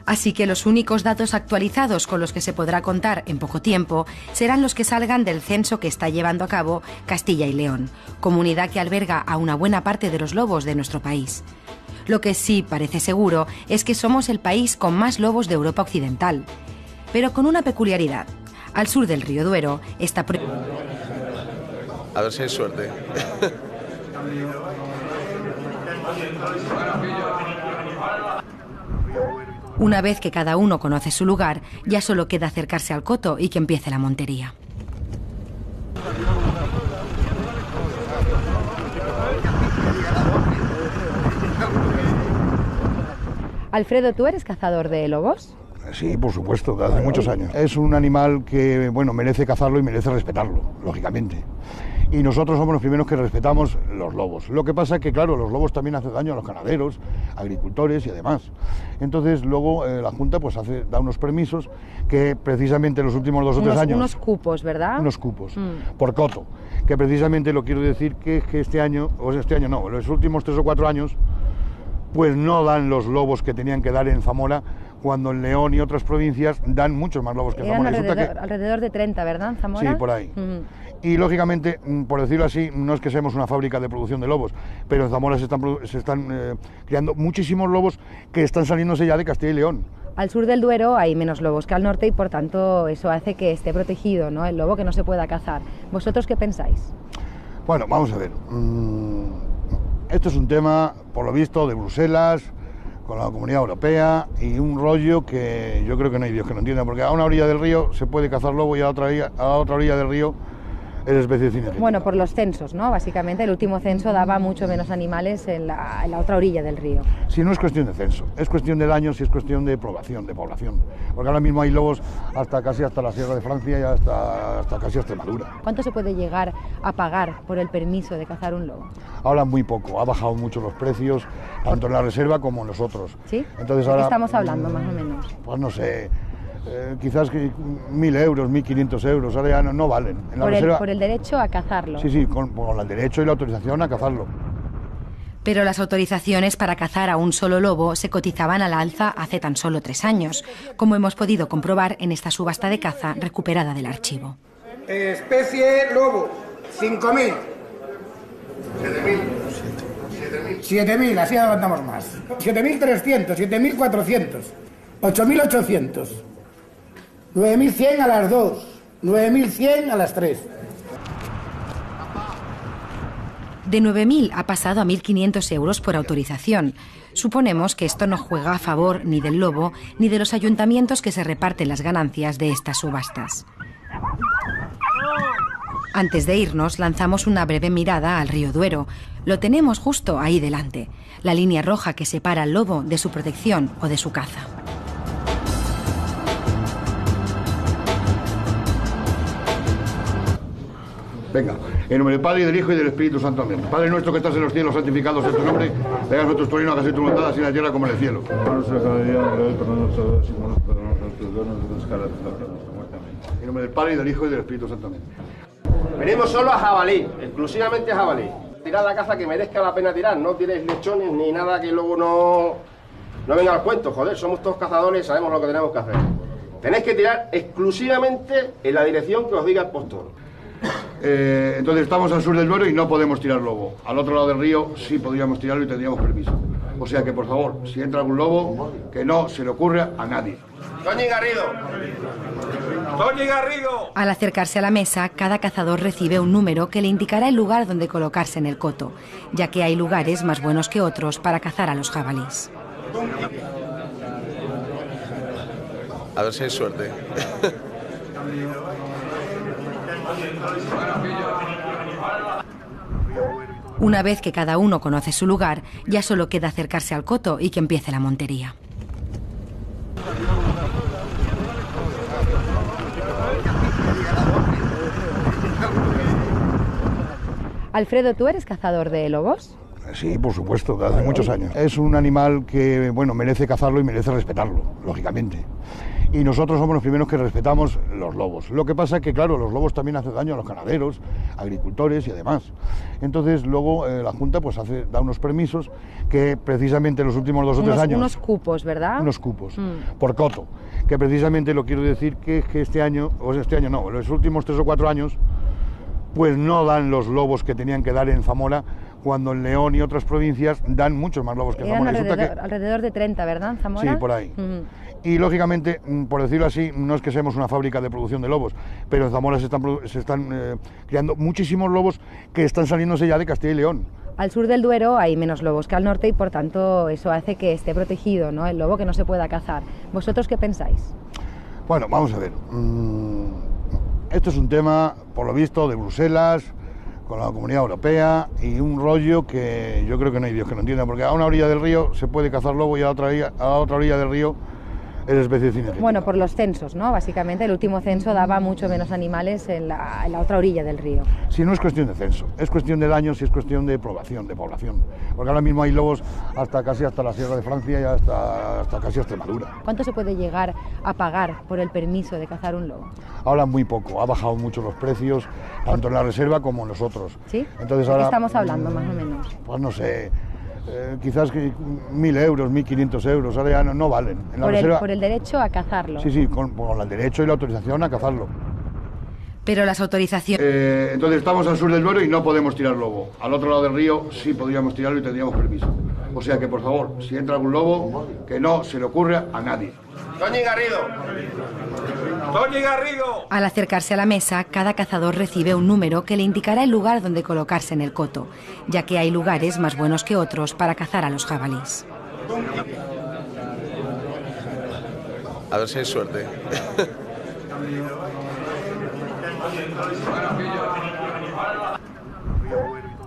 Así que los únicos datos actualizados con los que se podrá contar en poco tiempo serán los que salgan del censo que está llevando a cabo Castilla y León, comunidad que alberga a una buena parte de los lobos de nuestro país. Lo que sí parece seguro es que somos el país con más lobos de Europa Occidental, pero con una peculiaridad. Al sur del río Duero está... A ver si hay suerte. Una vez que cada uno conoce su lugar, ya solo queda acercarse al coto y que empiece la montería. Alfredo, ¿tú eres cazador de lobos? Sí, por supuesto, desde hace muchos años. Es un animal que, bueno, merece cazarlo y merece respetarlo, lógicamente. Y nosotros somos los primeros que respetamos los lobos. Lo que pasa es que, claro, los lobos también hacen daño a los ganaderos, agricultores y además. Entonces, luego la Junta pues da unos permisos que precisamente en los últimos 2 o 3 años... Unos cupos, ¿verdad? Unos cupos, por coto. Que precisamente lo quiero decir que este año, en los últimos 3 o 4 años, pues no dan los lobos que tenían que dar en Zamora, cuando en León y otras provincias dan muchos más lobos que en Zamora. Alrededor de 30, ¿verdad, en Zamora? Sí, por ahí. Y lógicamente, por decirlo así, no es que seamos una fábrica de producción de lobos, pero en Zamora se están criando muchísimos lobos que están saliéndose ya de Castilla y León. Al sur del Duero hay menos lobos que al norte y por tanto eso hace que esté protegido, ¿no?, el lobo, que no se pueda cazar. ¿Vosotros qué pensáis? Bueno, vamos a ver. Esto es un tema, por lo visto, de Bruselas, con la Comunidad Europea, y un rollo que yo creo que no hay Dios que lo entienda, porque a una orilla del río se puede cazar lobo y a la otra orilla del río es especie cinegética. Bueno, por los censos, ¿no? Básicamente el último censo daba mucho menos animales en la otra orilla del río. Sí, no es cuestión de censo, es cuestión de daños y es cuestión de población, Porque ahora mismo hay lobos casi hasta la Sierra de Francia y hasta casi Extremadura. ¿Cuánto se puede llegar a pagar por el permiso de cazar un lobo? Ahora muy poco, ha bajado mucho los precios, tanto en la reserva como en los otros. ¿Sí? Entonces ¿De ahora, qué estamos hablando, más o menos? Pues no sé, quizás 1.000 euros, 1.500 euros, ahora ya no valen. En la reserva, por el derecho a cazarlo. Sí, con el derecho y la autorización a cazarlo. Pero las autorizaciones para cazar a un solo lobo se cotizaban al alza hace tan solo 3 años, como hemos podido comprobar en esta subasta de caza recuperada del archivo. Especie lobo, 5.000. 7.000, así aguantamos más. 7.300, 7.400, 8.800, 9.100 a las 2, 9.100 a las 3. De 9.000 ha pasado a 1.500 euros por autorización. Suponemos que esto no juega a favor ni del lobo ni de los ayuntamientos que se reparten las ganancias de estas subastas. Antes de irnos, lanzamos una breve mirada al río Duero. Lo tenemos justo ahí delante, la línea roja que separa al lobo de su protección o de su caza. Venga, en nombre del Padre, y del Hijo, y del Espíritu Santo. Amén. Padre nuestro que estás en los cielos, santificado sea tu nombre. Venga a nosotros tu reino, hágase tu voluntad, así en la tierra como en el cielo. En nombre del Padre, y del Hijo, y del Espíritu Santo. Amén. Venimos solo a jabalí, exclusivamente a jabalí. Tirad la caza que merezca la pena tirar, no tiréis lechones ni nada que luego no venga al cuento, joder, somos todos cazadores, sabemos lo que tenemos que hacer. Tenéis que tirar exclusivamente en la dirección que os diga el postor. Entonces estamos al sur del Duero y no podemos tirar lobo. Al otro lado del río sí podríamos tirarlo y tendríamos permiso. O sea que, por favor, si entra algún lobo, que no se le ocurra a nadie. ¡Toñi Garrido! ¡Toñi Garrido! Al acercarse a la mesa, cada cazador recibe un número que le indicará el lugar donde colocarse en el coto, ya que hay lugares más buenos que otros para cazar a los jabalíes. A ver si hay suerte. Una vez que cada uno conoce su lugar, ya solo queda acercarse al coto y que empiece la montería. Alfredo, ¿tú eres cazador de lobos? Sí, por supuesto, desde hace muchos años. Es un animal que, bueno, merece cazarlo y merece respetarlo, lógicamente. Y nosotros somos los primeros que respetamos los lobos. Lo que pasa es que, claro, los lobos también hacen daño a los ganaderos, agricultores y además. Entonces, luego la Junta pues da unos permisos que precisamente en los últimos 2 o 3 años... Unos cupos, ¿verdad? Unos cupos, por coto. Que precisamente lo quiero decir que este año, en los últimos 3 o 4 años, pues no dan los lobos que tenían que dar en Zamora, cuando en León y otras provincias dan muchos más lobos que en Zamora. Alrededor de 30, ¿verdad, en Zamora? Sí, por ahí. Y lógicamente, por decirlo así, no es que seamos una fábrica de producción de lobos, pero en Zamora se están criando muchísimos lobos que están saliéndose ya de Castilla y León. Al sur del Duero hay menos lobos que al norte y por tanto eso hace que esté protegido, ¿no?, el lobo, que no se pueda cazar. ¿Vosotros qué pensáis? Bueno, vamos a ver. Esto es un tema, por lo visto, de Bruselas, con la Comunidad Europea, y un rollo que yo creo que no hay Dios que lo entienda, porque a una orilla del río se puede cazar lobo y a la otra orilla del río es especie cinegética. Bueno, por los censos, ¿no? Básicamente el último censo daba mucho menos animales en la otra orilla del río. Sí, no es cuestión de censo, es cuestión de daños y es cuestión de población, Porque ahora mismo hay lobos casi hasta la Sierra de Francia y hasta casi Extremadura. ¿Cuánto se puede llegar a pagar por el permiso de cazar un lobo? Ahora muy poco, ha bajado mucho los precios, tanto en la reserva como en los otros. ¿Sí? Entonces ¿De ahora, qué estamos hablando, más o menos? Pues no sé, quizás 1.000 euros, 1.500 euros, ahora ya no valen. En la reserva, por el derecho a cazarlo. Sí, con el derecho y la autorización a cazarlo. Pero las autorizaciones... Entonces estamos al sur del Duero y no podemos tirar lobo. Al otro lado del río sí podríamos tirarlo y tendríamos permiso. O sea que, por favor, si entra algún lobo, que no se le ocurra a nadie. ¡Toñi Garrido! ¡Toñi Garrido! Al acercarse a la mesa, cada cazador recibe un número que le indicará el lugar donde colocarse en el coto, ya que hay lugares más buenos que otros para cazar a los jabalíes. A ver si hay suerte.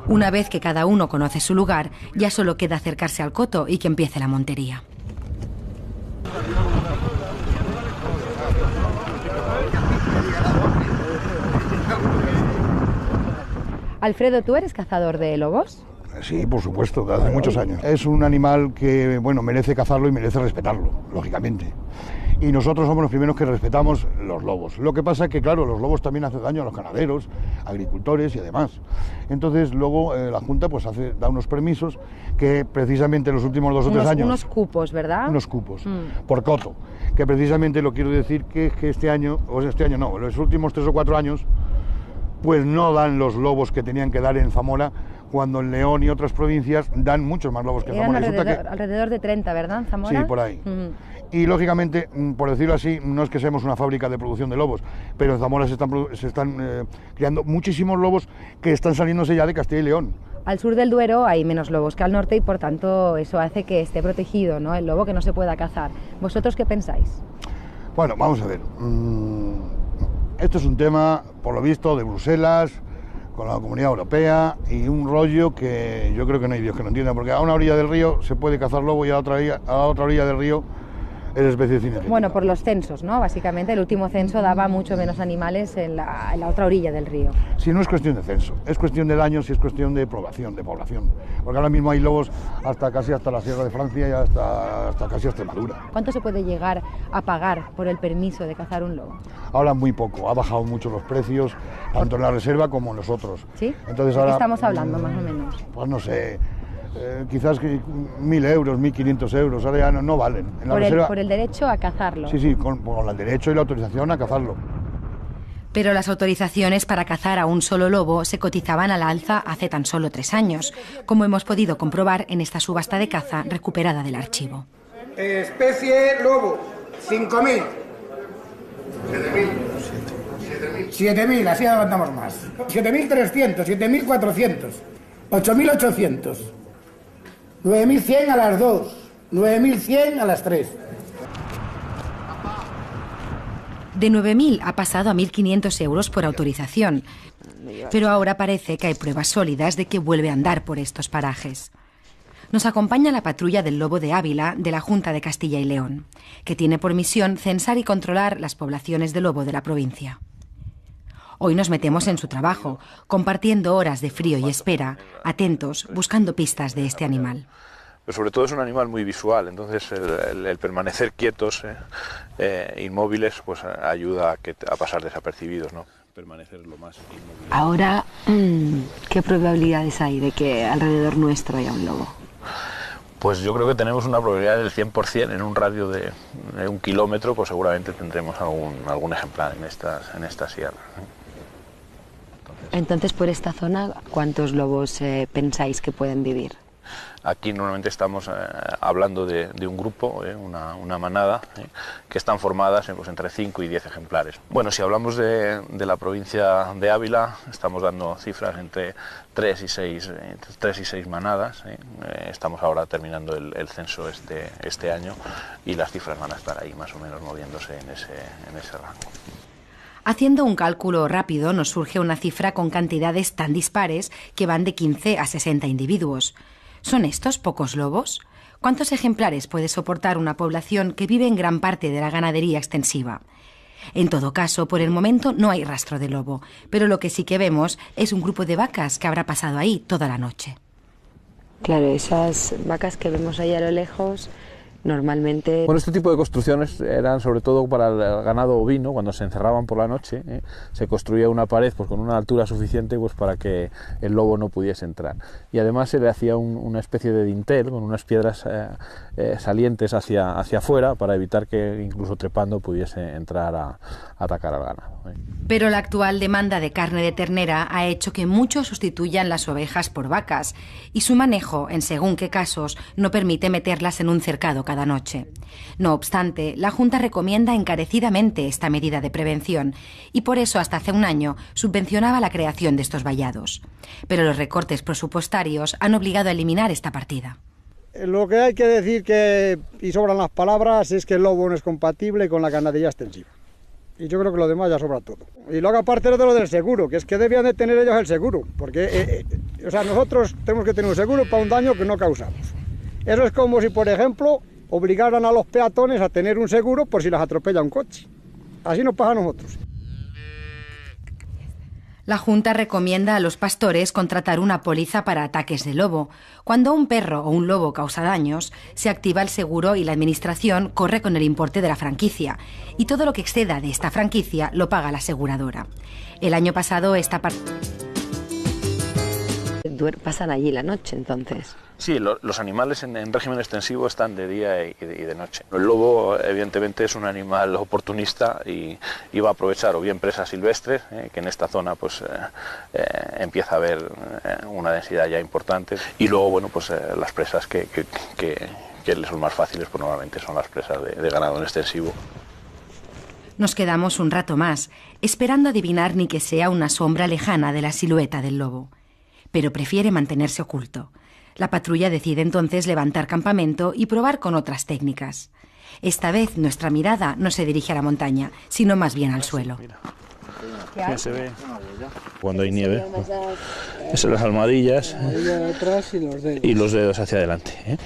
Una vez que cada uno conoce su lugar, ya solo queda acercarse al coto y que empiece la montería. Alfredo, ¿tú eres cazador de lobos? Sí, por supuesto, desde hace muchos años. Es un animal que, bueno, merece cazarlo y merece respetarlo, lógicamente. Y nosotros somos los primeros que respetamos los lobos. Lo que pasa es que, claro, los lobos también hacen daño a los ganaderos, agricultores y demás. Entonces, luego la Junta pues da unos permisos que precisamente en los últimos 2 o 3 años... Unos cupos, ¿verdad? Unos cupos, por coto. Que precisamente lo quiero decir que este año, en los últimos 3 o 4 años, pues no dan los lobos que tenían que dar en Zamora, cuando en León y otras provincias dan muchos más lobos que en Zamora. Alrededor de 30, ¿verdad, en Zamora? Sí, por ahí. Y lógicamente, por decirlo así, no es que seamos una fábrica de producción de lobos, pero en Zamora se están criando muchísimos lobos que están saliéndose ya de Castilla y León. Al sur del Duero hay menos lobos que al norte y por tanto eso hace que esté protegido, ¿no?, el lobo, que no se pueda cazar. ¿Vosotros qué pensáis? Bueno, vamos a ver. Esto es un tema, por lo visto, de Bruselas, con la Comunidad Europea, y un rollo que yo creo que no hay Dios que lo entienda, porque a una orilla del río se puede cazar lobo y a la otra orilla del río es especie cinegética. Bueno, por los censos, ¿no? Básicamente el último censo daba mucho menos animales en la otra orilla del río. Sí, no es cuestión de censo, es cuestión de daños y es cuestión de población, Porque ahora mismo hay lobos casi hasta la Sierra de Francia y hasta casi Extremadura. ¿Cuánto se puede llegar a pagar por el permiso de cazar un lobo? Ahora muy poco, ha bajado mucho los precios, tanto en la reserva como en los otros. ¿Sí? Entonces ¿De ahora, qué estamos hablando, más o menos? Pues no sé, quizás 1.000 euros, 1.500 euros, ahora ya no valen. En la reserva, por el derecho a cazarlo. Sí, con el derecho y la autorización a cazarlo. Pero las autorizaciones para cazar a un solo lobo se cotizaban al alza hace tan solo 3 años, como hemos podido comprobar en esta subasta de caza recuperada del archivo. Especie lobo, 5.000. 7.000, así aguantamos más. 7.300, 7.400, 8.800, 9.100 a las 2, 9.100 a las 3. De 9.000 ha pasado a 1.500 euros por autorización, pero ahora parece que hay pruebas sólidas de que vuelve a andar por estos parajes. Nos acompaña la patrulla del Lobo de Ávila de la Junta de Castilla y León, que tiene por misión censar y controlar las poblaciones de lobo de la provincia. Hoy nos metemos en su trabajo, compartiendo horas de frío y espera, atentos, buscando pistas de este animal. Pero sobre todo es un animal muy visual, entonces el permanecer quietos, inmóviles, pues ayuda a pasar desapercibidos, ¿no? Permanecer lo más inmóviles. Ahora, ¿qué probabilidades hay de que alrededor nuestro haya un lobo? Pues yo creo que tenemos una probabilidad del 100%, en un radio de 1 kilómetro, pues seguramente tendremos algún ejemplar en esta sierra. Entonces, por esta zona, ¿cuántos lobos pensáis que pueden vivir? Aquí normalmente estamos hablando de un grupo, una manada, que están formadas pues, entre 5 y 10 ejemplares. Bueno, si hablamos de la provincia de Ávila, estamos dando cifras entre 3 y 6 manadas. Estamos ahora terminando el censo este año y las cifras van a estar ahí más o menos moviéndose en ese rango. Haciendo un cálculo rápido nos surge una cifra con cantidades tan dispares que van de 15 a 60 individuos. ¿Son estos pocos lobos? ¿Cuántos ejemplares puede soportar una población que vive en gran parte de la ganadería extensiva? En todo caso, por el momento no hay rastro de lobo, pero lo que sí que vemos es un grupo de vacas que habrá pasado ahí toda la noche. Claro, esas vacas que vemos ahí a lo lejos, normalmente... Bueno, este tipo de construcciones eran sobre todo para el ganado ovino. Cuando se encerraban por la noche, se construía una pared pues, con una altura suficiente pues, para que el lobo no pudiese entrar. Y además se le hacía una especie de dintel con unas piedras salientes hacia afuera para evitar que incluso trepando pudiese entrar a atacar al ganado. Pero la actual demanda de carne de ternera ha hecho que muchos sustituyan las ovejas por vacas y su manejo, en según qué casos, no permite meterlas en un cercado cada noche. No obstante, la Junta recomienda encarecidamente esta medida de prevención y por eso hasta hace un año subvencionaba la creación de estos vallados. Pero los recortes presupuestarios han obligado a eliminar esta partida. Lo que hay que decir, y sobran las palabras, es que el lobo no es compatible con la ganadería extensiva. Y yo creo que lo demás ya sobra todo. Y luego aparte de lo del seguro, que es que debían de tener ellos el seguro, porque nosotros tenemos que tener un seguro para un daño que no causamos. Eso es como si, por ejemplo, obligaran a los peatones a tener un seguro por si las atropella un coche. Así nos pasa a nosotros. La Junta recomienda a los pastores contratar una póliza para ataques de lobo. Cuando un perro o un lobo causa daños, se activa el seguro y la administración corre con el importe de la franquicia. Y todo lo que exceda de esta franquicia lo paga la aseguradora. El año pasado esta parte... Pasan allí la noche, entonces. Sí, los animales en régimen extensivo están de día y de noche. El lobo, evidentemente, es un animal oportunista y va a aprovechar o bien presas silvestres, que en esta zona pues empieza a haber una densidad ya importante, y luego, bueno, pues las presas que les son más fáciles, pues normalmente son las presas de ganado en extensivo. Nos quedamos un rato más, esperando adivinar ni que sea una sombra lejana de la silueta del lobo. Pero prefiere mantenerse oculto. La patrulla decide entonces levantar campamento y probar con otras técnicas. Esta vez nuestra mirada no se dirige a la montaña, sino más bien al suelo. Ya se ve cuando hay nieve. Esas son las almohadillas y los dedos hacia adelante.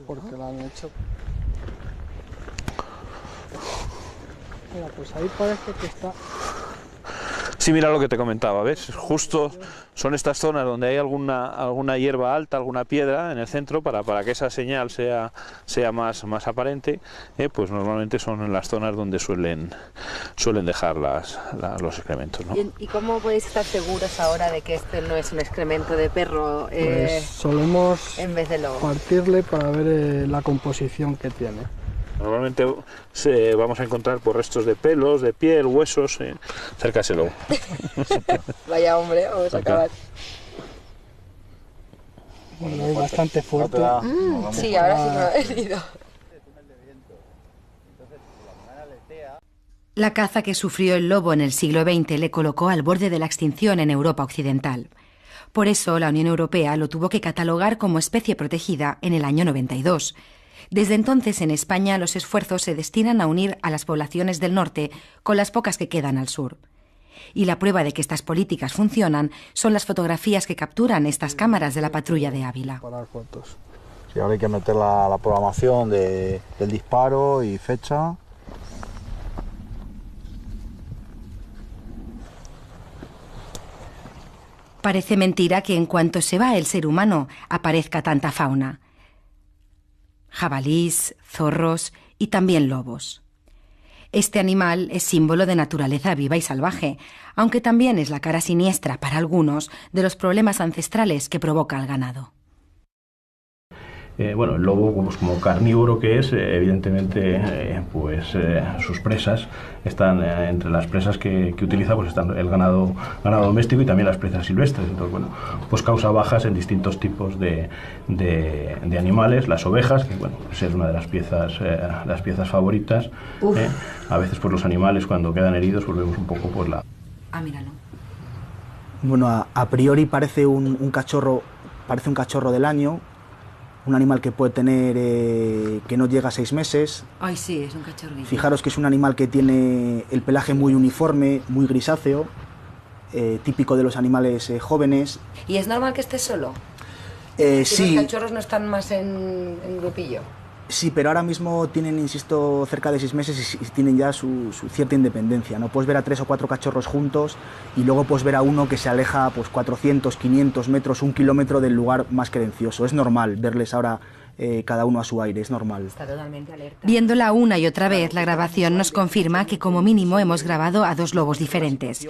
Porque lo han hecho. Mira, pues ahí parece que está... Sí, mira lo que te comentaba, ¿ves? Justo son estas zonas donde hay alguna hierba alta, alguna piedra en el centro, para que esa señal sea más aparente, pues normalmente son en las zonas donde suelen dejar los excrementos, ¿no? ¿Y cómo podéis estar seguros ahora de que este no es un excremento de perro pues solemos en vez de lobo? Partirle para ver la composición que tiene. Normalmente vamos a encontrar por restos de pelos, de piel, huesos, cerca de ese lobo. Vaya hombre, vamos a acabar. Bueno, es bastante fuerte. Sí, ahora sí que me ha venido. La caza que sufrió el lobo en el siglo XX le colocó al borde de la extinción en Europa occidental. Por eso la Unión Europea lo tuvo que catalogar como especie protegida en el año 92. Desde entonces, en España, los esfuerzos se destinan a unir a las poblaciones del norte con las pocas que quedan al sur. Y la prueba de que estas políticas funcionan son las fotografías que capturan estas cámaras de la patrulla de Ávila. Sí, ahora hay que meter la programación del disparo y fecha. Parece mentira que en cuanto se va el ser humano aparezca tanta fauna. Jabalís, zorros y también lobos. Este animal es símbolo de naturaleza viva y salvaje, aunque también es la cara siniestra para algunos de los problemas ancestrales que provoca el ganado. Bueno, el lobo, pues, como carnívoro que es, evidentemente, sus presas están entre las presas que utiliza, pues están el ganado doméstico y también las presas silvestres. Entonces, bueno, pues causa bajas en distintos tipos de animales. Las ovejas, que bueno, pues es una de las piezas favoritas. A veces, pues los animales cuando quedan heridos, pues vemos un poco pues la... Ah, míralo. Bueno, a priori parece un cachorro del año. Un animal que puede tener, que no llega a 6 meses. Ay, sí, es un cachorrito. Fijaros que es un animal que tiene el pelaje muy uniforme, muy grisáceo, típico de los animales jóvenes. ¿Y es normal que esté solo? Sí. ¿Los cachorros no están más en grupillo? Sí, pero ahora mismo tienen, insisto, cerca de 6 meses y tienen ya su cierta independencia, ¿no? Puedes ver a 3 o 4 cachorros juntos y luego puedes ver a uno que se aleja pues 400, 500 metros, 1 kilómetro del lugar más querencioso. Es normal verles ahora cada uno a su aire, es normal. Está totalmente alerta. Viéndola una y otra vez, la grabación nos confirma que como mínimo hemos grabado a 2 lobos diferentes.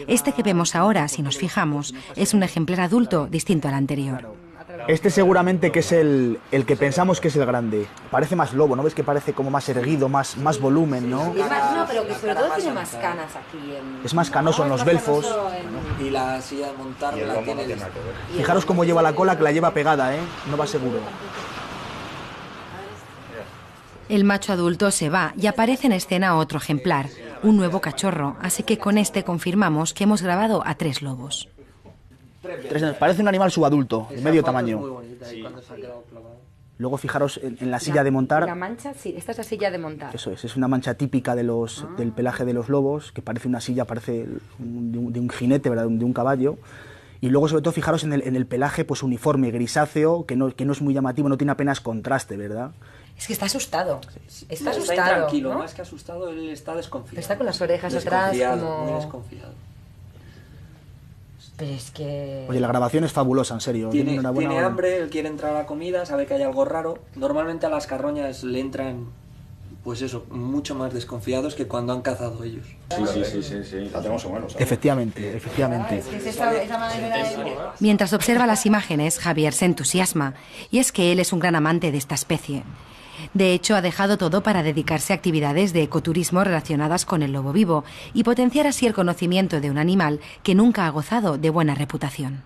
Este que vemos ahora, si nos fijamos, es un ejemplar adulto distinto al anterior. Este seguramente que es el que pensamos que es el grande. Parece más lobo, ¿no ves que parece como más erguido, más volumen, ¿no? No, pero que sobre todo tiene más canas aquí. Es más canoso en los belfos. Y la silla de montar la tiene... Fijaros cómo lleva la cola, que la lleva pegada, ¿eh? No va seguro. El macho adulto se va y aparece en escena otro ejemplar, un nuevo cachorro, así que con este confirmamos que hemos grabado a 3 lobos. Parece un animal subadulto, de medio tamaño. Luego fijaros en la silla de montar. La mancha, sí, esta es la silla de montar. Eso es una mancha típica del pelaje de los lobos, que parece una silla, parece de un jinete, ¿verdad? De un caballo. Y luego sobre todo fijaros en el pelaje pues uniforme, grisáceo, que no es muy llamativo, no tiene apenas contraste, ¿verdad? Es que está asustado. Está asustado, está tranquilo, ¿no? Más que asustado, él está desconfiado. Está con las orejas atrás, como... Muy desconfiado. Pero es que... Oye, la grabación es fabulosa, en serio. Tiene hambre, él quiere entrar a la comida, sabe que hay algo raro. Normalmente a las carroñas le entran, pues eso, mucho más desconfiados que cuando han cazado ellos. Sí, la tenemos en mano, ¿sabes? Efectivamente. Mientras observa las imágenes, Javier se entusiasma, y es que él es un gran amante de esta especie. De hecho, ha dejado todo para dedicarse a actividades de ecoturismo relacionadas con el lobo vivo y potenciar así el conocimiento de un animal que nunca ha gozado de buena reputación.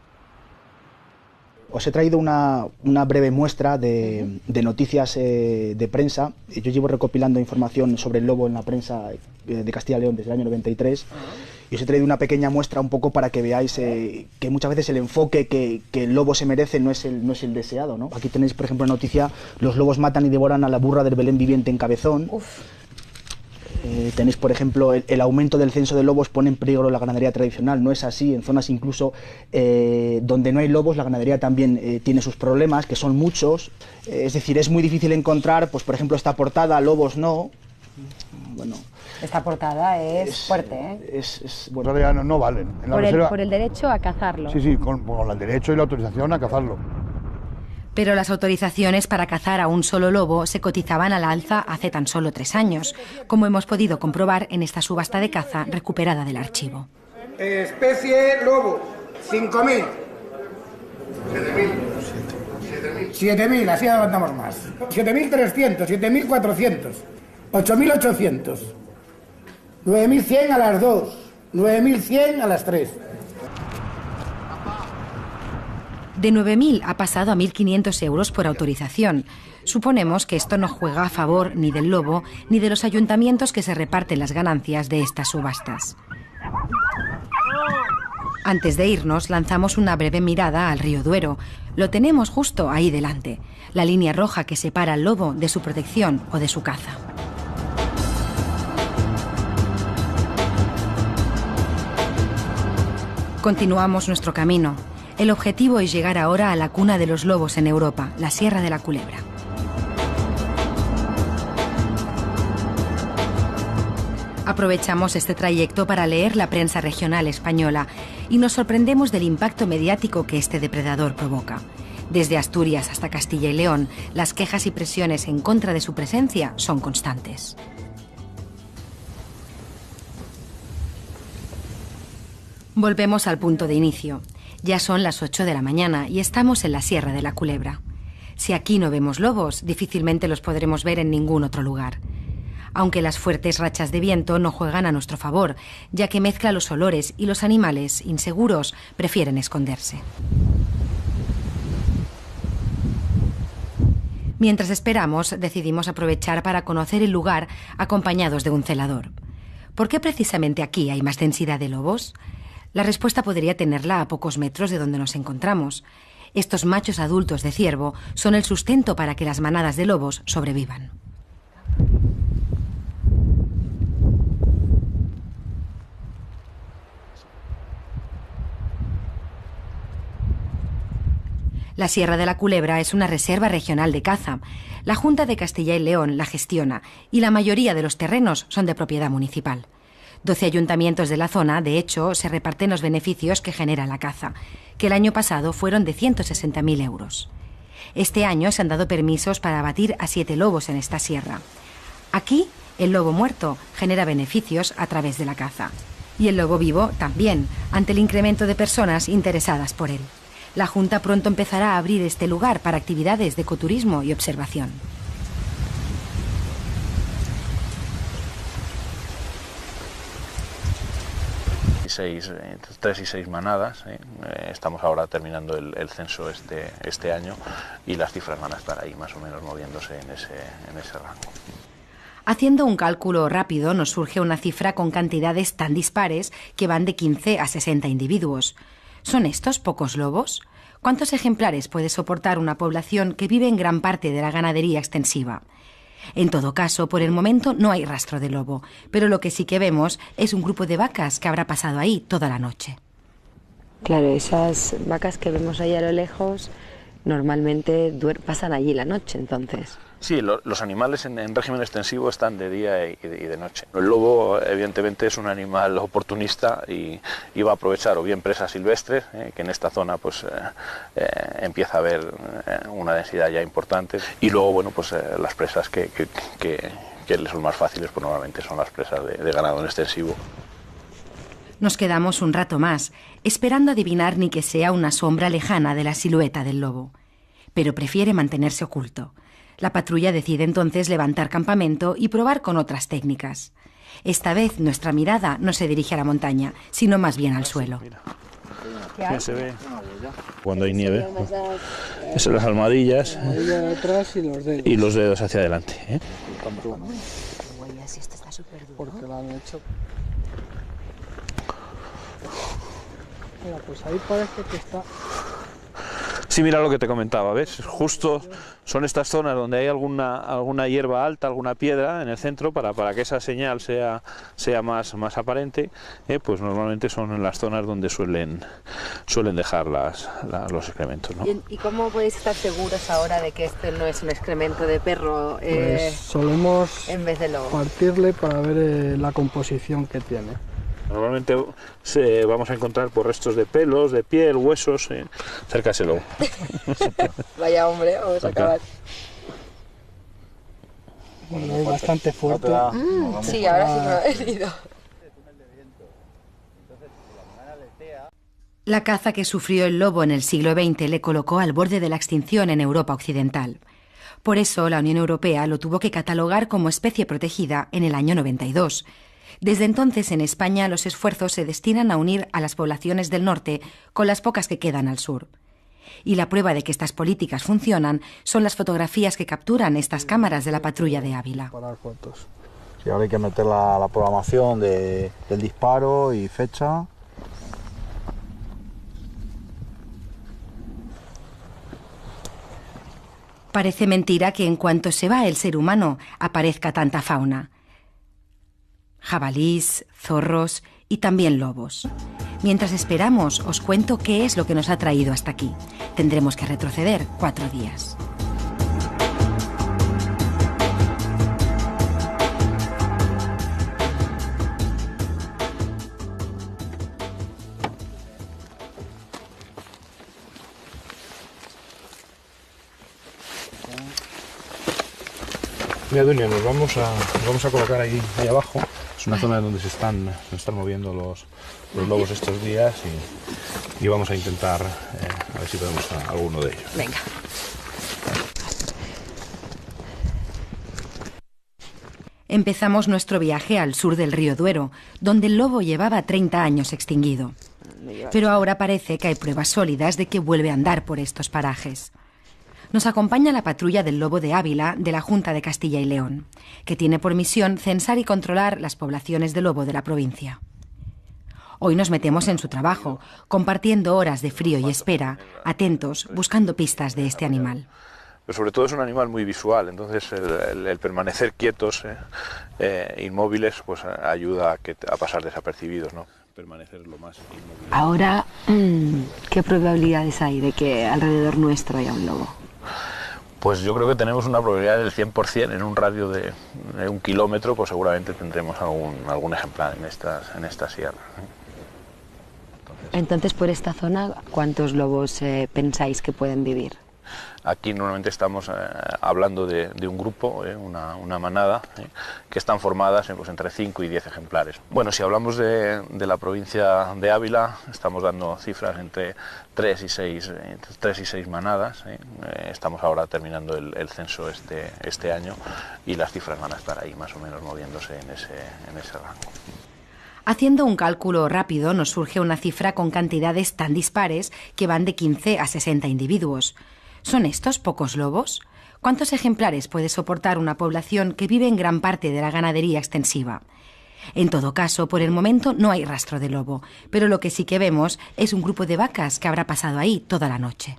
Os he traído una breve muestra de noticias de prensa. Yo llevo recopilando información sobre el lobo en la prensa de Castilla y León desde el año 93. Y os he traído una pequeña muestra un poco para que veáis que muchas veces el enfoque que el lobo se merece no es el deseado, ¿no? Aquí tenéis, por ejemplo, noticia: los lobos matan y devoran a la burra del Belén viviente en Cabezón. Tenéis, por ejemplo, el aumento del censo de lobos pone en peligro la ganadería tradicional. No es así. En zonas incluso donde no hay lobos, la ganadería también tiene sus problemas, que son muchos. Es decir, es muy difícil encontrar, pues por ejemplo, esta portada, lobos no. Bueno... Esta portada es fuerte, ¿eh? Bueno, no valen. En la reserva... por el derecho a cazarlo. Sí, con el derecho y la autorización a cazarlo. Pero las autorizaciones para cazar a un solo lobo se cotizaban al alza hace tan solo 3 años, como hemos podido comprobar en esta subasta de caza recuperada del archivo. Especie lobo, 5.000. 7.000, así aguantamos más. 7.300, 7.400, 8.800. 9.100 a las 2, 9.100 a las 3. De 9.000 ha pasado a 1.500 euros por autorización. Suponemos que esto no juega a favor ni del lobo ni de los ayuntamientos que se reparten las ganancias de estas subastas. Antes de irnos, lanzamos una breve mirada al río Duero. Lo tenemos justo ahí delante, la línea roja que separa al lobo de su protección o de su caza. Continuamos nuestro camino. El objetivo es llegar ahora a la cuna de los lobos en Europa, la Sierra de la Culebra. Aprovechamos este trayecto para leer la prensa regional española y nos sorprendemos del impacto mediático que este depredador provoca. Desde Asturias hasta Castilla y León, las quejas y presiones en contra de su presencia son constantes. Volvemos al punto de inicio. Ya son las 8 de la mañana y estamos en la Sierra de la Culebra. Si aquí no vemos lobos, difícilmente los podremos ver en ningún otro lugar. Aunque las fuertes rachas de viento no juegan a nuestro favor, ya que mezcla los olores y los animales, inseguros, prefieren esconderse. Mientras esperamos, decidimos aprovechar para conocer el lugar acompañados de un celador. ¿Por qué precisamente aquí hay más densidad de lobos? La respuesta podría tenerla a pocos metros de donde nos encontramos. Estos machos adultos de ciervo son el sustento para que las manadas de lobos sobrevivan. La Sierra de la Culebra es una reserva regional de caza. La Junta de Castilla y León la gestiona y la mayoría de los terrenos son de propiedad municipal. 12 ayuntamientos de la zona, de hecho, se reparten los beneficios que genera la caza, que el año pasado fueron de 160.000 euros. Este año se han dado permisos para abatir a 7 lobos en esta sierra. Aquí, el lobo muerto genera beneficios a través de la caza. Y el lobo vivo también, ante el incremento de personas interesadas por él. La Junta pronto empezará a abrir este lugar para actividades de ecoturismo y observación. Entre 3 y 6 manadas. Estamos ahora terminando el censo este año y las cifras van a estar ahí más o menos moviéndose en ese rango. Haciendo un cálculo rápido nos surge una cifra con cantidades tan dispares que van de 15 a 60 individuos. ¿Son estos pocos lobos? ¿Cuántos ejemplares puede soportar una población que vive en gran parte de la ganadería extensiva? En todo caso, por el momento no hay rastro de lobo, pero lo que sí que vemos es un grupo de vacas que habrá pasado ahí toda la noche. Claro, esas vacas que vemos ahí a lo lejos normalmente pasan allí la noche, entonces. Sí, los animales en régimen extensivo están de día y de noche. El lobo, evidentemente, es un animal oportunista y va a aprovechar o bien presas silvestres, que en esta zona pues empieza a haber una densidad ya importante, y luego, bueno, pues las presas que les son más fáciles, pues normalmente son las presas de ganado en extensivo. Nos quedamos un rato más, esperando adivinar ni que sea una sombra lejana de la silueta del lobo. Pero prefiere mantenerse oculto. La patrulla decide entonces levantar campamento y probar con otras técnicas. Esta vez nuestra mirada no se dirige a la montaña, sino más bien al suelo. Ya se ve cuando hay nieve. Son las almohadillas y los dedos hacia adelante. Porque lo han hecho. Mira, pues ahí parece que está. Sí, mira lo que te comentaba, ¿ves? Justo son estas zonas donde hay alguna hierba alta, alguna piedra en el centro, para que esa señal sea más aparente, pues normalmente son en las zonas donde suelen dejar los excrementos, ¿no? ¿Y cómo podéis estar seguros ahora de que este no es un excremento de perro pues solemos en vez de lobo? Partirle para ver la composición que tiene. Normalmente vamos a encontrar por restos de pelos, de piel, huesos, cerca de ese lobo. Vaya hombre, vamos a acabar. Bueno, es bastante fuerte. Sí, ahora sí me ha venido. La caza que sufrió el lobo en el siglo XX le colocó al borde de la extinción en Europa occidental. Por eso la Unión Europea lo tuvo que catalogar como especie protegida en el año 92. Desde entonces, en España, los esfuerzos se destinan a unir a las poblaciones del norte con las pocas que quedan al sur. Y la prueba de que estas políticas funcionan son las fotografías que capturan estas cámaras de la patrulla de Ávila. Sí, ahora hay que meter la programación del disparo y fecha. Parece mentira que en cuanto se va el ser humano aparezca tanta fauna. Jabalís, zorros y también lobos. Mientras esperamos, os cuento qué es lo que nos ha traído hasta aquí. Tendremos que retroceder 4 días. Mira, Dunia, nos vamos a colocar ahí abajo. Es una zona donde se están moviendo los lobos estos días y vamos a intentar a ver si podemos a alguno de ellos. Venga. Empezamos nuestro viaje al sur del río Duero, donde el lobo llevaba 30 años extinguido. Pero ahora parece que hay pruebas sólidas de que vuelve a andar por estos parajes. Nos acompaña la patrulla del lobo de Ávila de la Junta de Castilla y León, que tiene por misión censar y controlar las poblaciones de lobo de la provincia. Hoy nos metemos en su trabajo, compartiendo horas de frío y espera, atentos, buscando pistas de este animal. Pero sobre todo es un animal muy visual, entonces el permanecer quietos, inmóviles, pues ayuda a pasar desapercibidos, ¿no? Permanecer lo más inmóvil. Ahora, ¿qué probabilidades hay de que alrededor nuestro haya un lobo? Pues yo creo que tenemos una probabilidad del 100%, en un radio de 1 kilómetro, pues seguramente tendremos algún ejemplar en esta sierra. Entonces, por esta zona, ¿cuántos lobos pensáis que pueden vivir? Aquí normalmente estamos hablando de un grupo, una manada, que están formadas pues, entre 5 y 10 ejemplares. Bueno, si hablamos de la provincia de Ávila, estamos dando cifras entre 3 y 6 manadas. Estamos ahora terminando el censo este año y las cifras van a estar ahí más o menos moviéndose en ese rango. Haciendo un cálculo rápido nos surge una cifra con cantidades tan dispares que van de 15 a 60 individuos. ¿Son estos pocos lobos? ¿Cuántos ejemplares puede soportar una población que vive en gran parte de la ganadería extensiva? En todo caso, por el momento no hay rastro de lobo, pero lo que sí que vemos es un grupo de vacas que habrá pasado ahí toda la noche.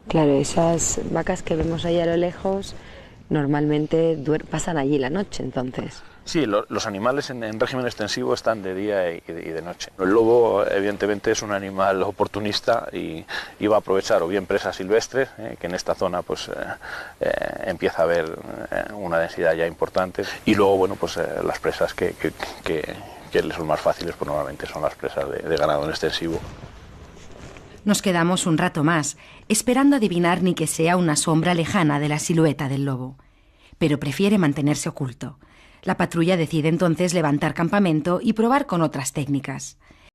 Claro, esas vacas que vemos ahí a lo lejos normalmente pasan allí la noche, entonces. Sí, los animales en régimen extensivo están de día y de noche. El lobo, evidentemente, es un animal oportunista y va a aprovechar o bien presas silvestres, que en esta zona pues empieza a haber una densidad ya importante, y luego, bueno, pues las presas que les son más fáciles, pues normalmente son las presas de ganado en extensivo. Nos quedamos un rato más, esperando adivinar ni que sea una sombra lejana de la silueta del lobo. Pero prefiere mantenerse oculto. La patrulla decide entonces levantar campamento y probar con otras técnicas.